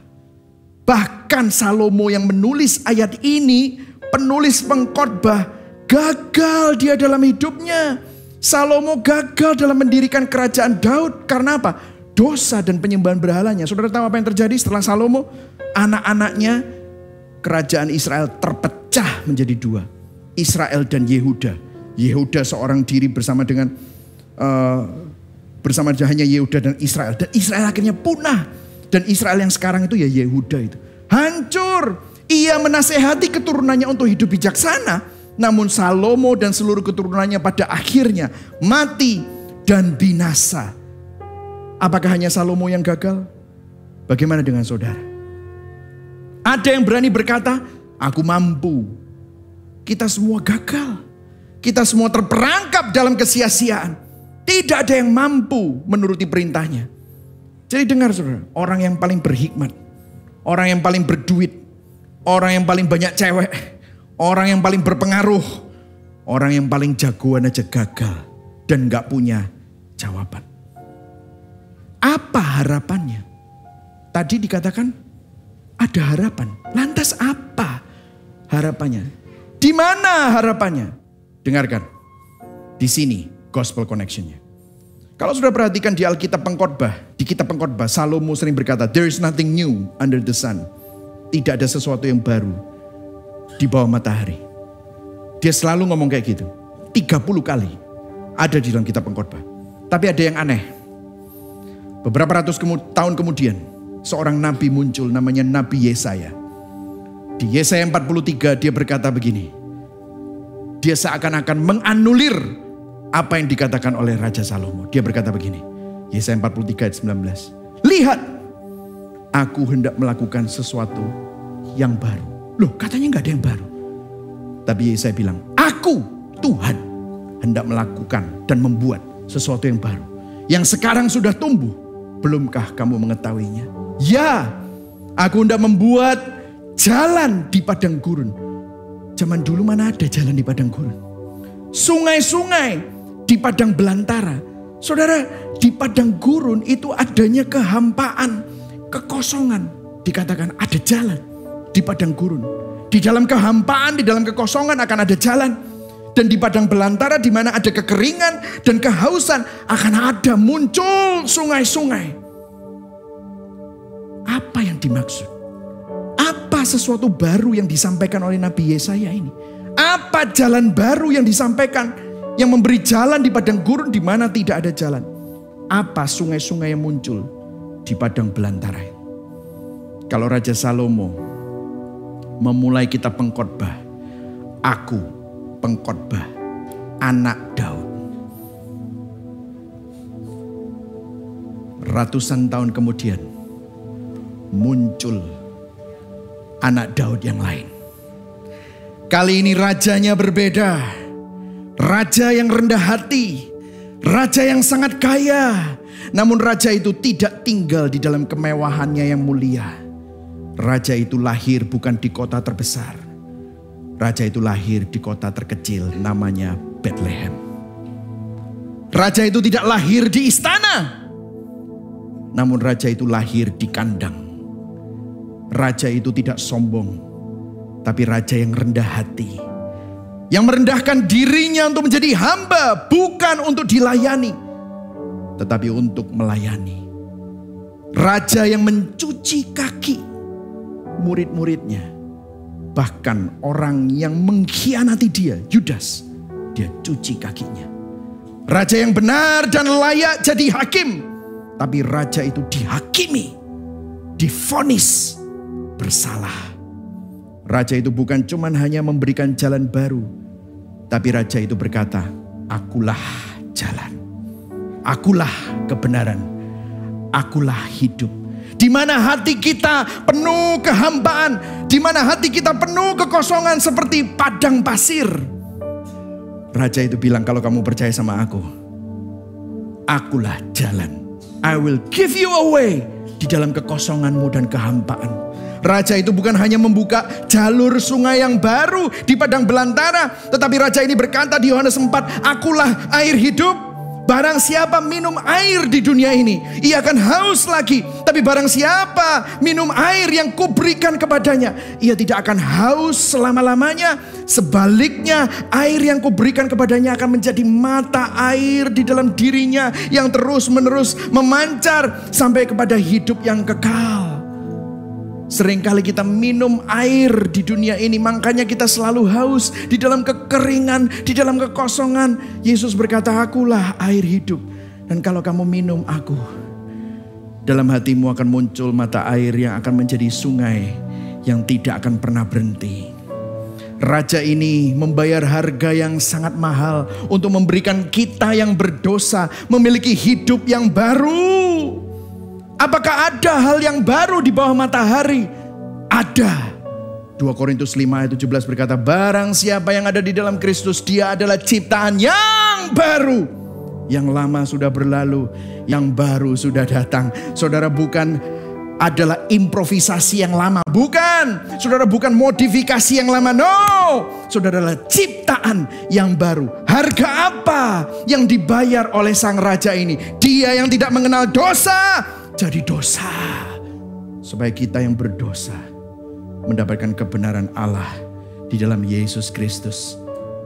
Bahkan Salomo yang menulis ayat ini, penulis pengkhotbah, gagal dia dalam hidupnya. Salomo gagal dalam mendirikan kerajaan Daud. Karena apa? Dosa dan penyembahan berhalanya. Saudara tahu apa yang terjadi setelah Salomo? Anak-anaknya, kerajaan Israel terpecah menjadi dua. Israel dan Yehuda. Yehuda seorang diri bersama dengan bersama hanya Yehuda dan Israel. Dan Israel akhirnya punah. Dan Israel yang sekarang itu ya Yehuda itu. Hancur. Ia menasehati keturunannya untuk hidup bijaksana. Namun Salomo dan seluruh keturunannya pada akhirnya mati dan binasa. Apakah hanya Salomo yang gagal? Bagaimana dengan saudara? Ada yang berani berkata, aku mampu. Kita semua gagal. Kita semua terperangkap dalam kesia-siaan. Tidak ada yang mampu menuruti perintahnya. Jadi dengar saudara, orang yang paling berhikmat, orang yang paling berduit, orang yang paling banyak cewek, orang yang paling berpengaruh, orang yang paling jagoan aja gagal dan gak punya jawaban. Apa harapannya? Tadi dikatakan ada harapan. Lantas apa harapannya? Di mana harapannya? Dengarkan. Di sini gospel connection-nya. Kalau sudah perhatikan di Alkitab Pengkhotbah, di kitab Pengkhotbah, Salomo sering berkata, there is nothing new under the sun. Tidak ada sesuatu yang baru di bawah matahari. Dia selalu ngomong kayak gitu. 30 kali ada di dalam kitab Pengkhotbah. Tapi ada yang aneh. Beberapa ratus tahun kemudian, seorang nabi muncul namanya Nabi Yesaya. Di Yesaya 43 dia berkata begini. Dia seakan-akan menganulir apa yang dikatakan oleh Raja Salomo. Dia berkata begini. Yesaya 43 ayat 19. Lihat, aku hendak melakukan sesuatu yang baru. Loh, katanya gak ada yang baru. Tapi Yesaya bilang, aku Tuhan hendak melakukan dan membuat sesuatu yang baru. Yang sekarang sudah tumbuh. Belumkah kamu mengetahuinya? Ya, aku hendak membuat jalan di padang gurun. Zaman dulu mana ada jalan di padang gurun? Sungai-sungai di padang belantara. Saudara, di padang gurun itu adanya kehampaan, kekosongan. Dikatakan ada jalan di padang gurun. Di dalam kehampaan, di dalam kekosongan akan ada jalan. Dan di padang belantara di mana ada kekeringan dan kehausan akan ada muncul sungai-sungai. Apa yang dimaksud? Apa sesuatu baru yang disampaikan oleh Nabi Yesaya ini? Apa jalan baru yang disampaikan? Yang memberi jalan di padang gurun di mana tidak ada jalan. Apa sungai-sungai yang muncul di padang belantara ini? Kalau Raja Salomo memulai kitab Pengkhotbah, aku pengkhotbah anak Daud. Ratusan tahun kemudian muncul anak Daud yang lain. Kali ini rajanya berbeda. Raja yang rendah hati. Raja yang sangat kaya. Namun raja itu tidak tinggal di dalam kemewahannya yang mulia. Raja itu lahir bukan di kota terbesar. Raja itu lahir di kota terkecil namanya Bethlehem. Raja itu tidak lahir di istana, namun raja itu lahir di kandang. Raja itu tidak sombong, tapi raja yang rendah hati, yang merendahkan dirinya untuk menjadi hamba, bukan untuk dilayani, tetapi untuk melayani. Raja yang mencuci kaki murid-muridnya, bahkan orang yang mengkhianati dia, Yudas, dia cuci kakinya. Raja yang benar dan layak jadi hakim, tapi raja itu dihakimi, divonis bersalah. Raja itu bukan cuman hanya memberikan jalan baru, tapi raja itu berkata, akulah jalan, akulah kebenaran, akulah hidup. Di mana hati kita penuh kehambaan, di mana hati kita penuh kekosongan seperti padang pasir, raja itu bilang, kalau kamu percaya sama aku, akulah jalan. I will give you a way di dalam kekosonganmu dan kehampaan. Raja itu bukan hanya membuka jalur sungai yang baru di padang belantara, tetapi raja ini berkata di Yohanes 4, akulah air hidup. Barang siapa minum air di dunia ini, ia akan haus lagi. Tapi barang siapa minum air yang kuberikan kepadanya, ia tidak akan haus selama-lamanya. Sebaliknya, air yang kuberikan kepadanya akan menjadi mata air di dalam dirinya, yang terus-menerus memancar sampai kepada hidup yang kekal. Seringkali kita minum air di dunia ini, makanya kita selalu haus di dalam kekeringan, di dalam kekosongan. Yesus berkata, akulah air hidup. Dan kalau kamu minum aku, dalam hatimu akan muncul mata air yang akan menjadi sungai yang tidak akan pernah berhenti. Raja ini membayar harga yang sangat mahal untuk memberikan kita yang berdosa memiliki hidup yang baru. Apakah ada hal yang baru di bawah matahari? Ada. 2 Korintus 5 ayat 17 berkata, barang siapa yang ada di dalam Kristus, dia adalah ciptaan yang baru. Yang lama sudah berlalu, yang baru sudah datang. Saudara, bukan adalah improvisasi yang lama, bukan. Saudara, bukan modifikasi yang lama, no. Saudara adalah ciptaan yang baru. Harga apa yang dibayar oleh sang raja ini? Dia yang tidak mengenal dosa jadi dosa, supaya kita yang berdosa mendapatkan kebenaran Allah di dalam Yesus Kristus.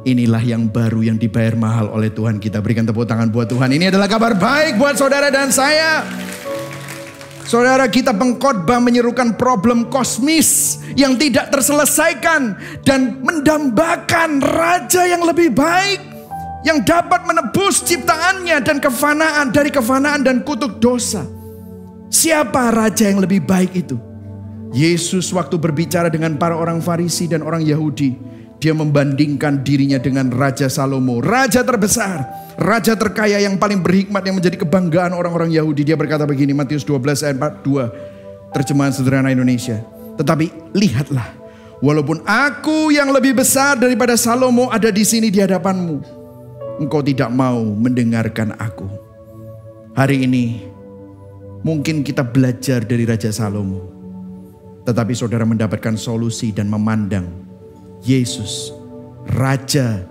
Inilah yang baru yang dibayar mahal oleh Tuhan kita. Berikan tepuk tangan buat Tuhan. Ini adalah kabar baik buat saudara dan saya. Saudara, kita pengkhotbah menyerukan problem kosmis yang tidak terselesaikan dan mendambakan raja yang lebih baik, yang dapat menebus ciptaannya dan kefanaan, dari kefanaan dan kutuk dosa. Siapa raja yang lebih baik itu? Yesus waktu berbicara dengan para orang Farisi dan orang Yahudi, dia membandingkan dirinya dengan Raja Salomo, raja terbesar, raja terkaya yang paling berhikmat, yang menjadi kebanggaan orang-orang Yahudi. Dia berkata begini, Matius 12 ayat 42, terjemahan sederhana Indonesia. Tetapi lihatlah, walaupun aku yang lebih besar daripada Salomo ada di sini di hadapanmu, engkau tidak mau mendengarkan aku. Hari ini mungkin kita belajar dari Raja Salomo, tetapi saudara mendapatkan solusi dan memandang Yesus, Raja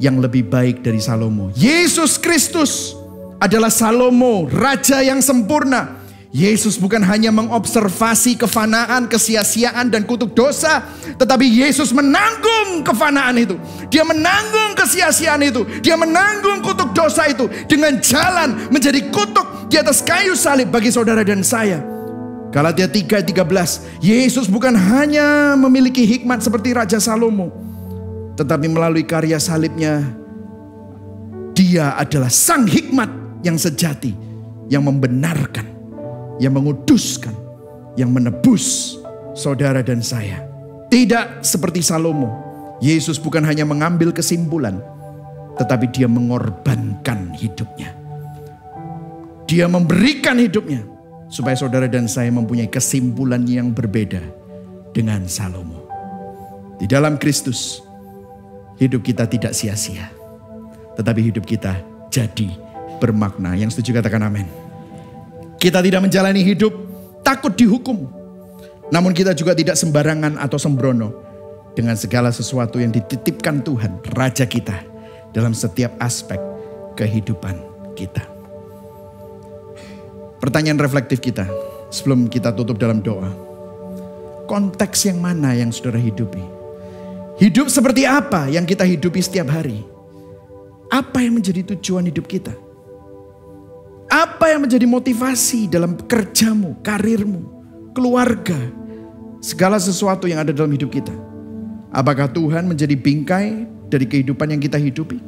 yang lebih baik dari Salomo. Yesus Kristus adalah Salomo, Raja yang sempurna. Yesus bukan hanya mengobservasi kefanaan, kesia-siaan dan kutuk dosa, tetapi Yesus menanggung kefanaan itu. Dia menanggung kesia-siaan itu. Dia menanggung kutuk dosa itu dengan jalan menjadi kutuk di atas kayu salib bagi saudara dan saya. Galatia 3:13, Yesus bukan hanya memiliki hikmat seperti Raja Salomo, tetapi melalui karya salibnya, dia adalah sang hikmat yang sejati, yang membenarkan, yang menguduskan, yang menebus saudara dan saya. Tidak seperti Salomo, Yesus bukan hanya mengambil kesimpulan, tetapi dia mengorbankan hidupnya. Dia memberikan hidupnya supaya saudara dan saya mempunyai kesimpulan yang berbeda dengan Salomo. Di dalam Kristus, hidup kita tidak sia-sia, tetapi hidup kita jadi bermakna. Yang setuju katakan amin. Kita tidak menjalani hidup takut dihukum, namun kita juga tidak sembarangan atau sembrono dengan segala sesuatu yang dititipkan Tuhan, Raja kita, dalam setiap aspek kehidupan kita. Pertanyaan reflektif kita sebelum kita tutup dalam doa. Konteks yang mana yang saudara hidupi? Hidup seperti apa yang kita hidupi setiap hari? Apa yang menjadi tujuan hidup kita? Apa yang menjadi motivasi dalam kerjamu, karirmu, keluarga, segala sesuatu yang ada dalam hidup kita? Apakah Tuhan menjadi bingkai dari kehidupan yang kita hidupi?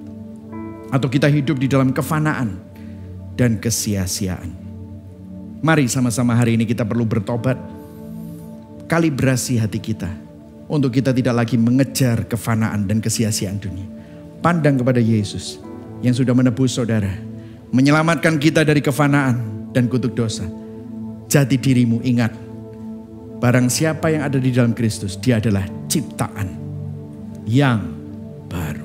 Atau kita hidup di dalam kefanaan dan kesia-siaan? Mari sama-sama hari ini kita perlu bertobat. Kalibrasi hati kita untuk kita tidak lagi mengejar kefanaan dan kesia-siaan dunia. Pandang kepada Yesus yang sudah menebus saudara, menyelamatkan kita dari kefanaan dan kutuk dosa. Jati dirimu ingat, barang siapa yang ada di dalam Kristus, dia adalah ciptaan yang baru.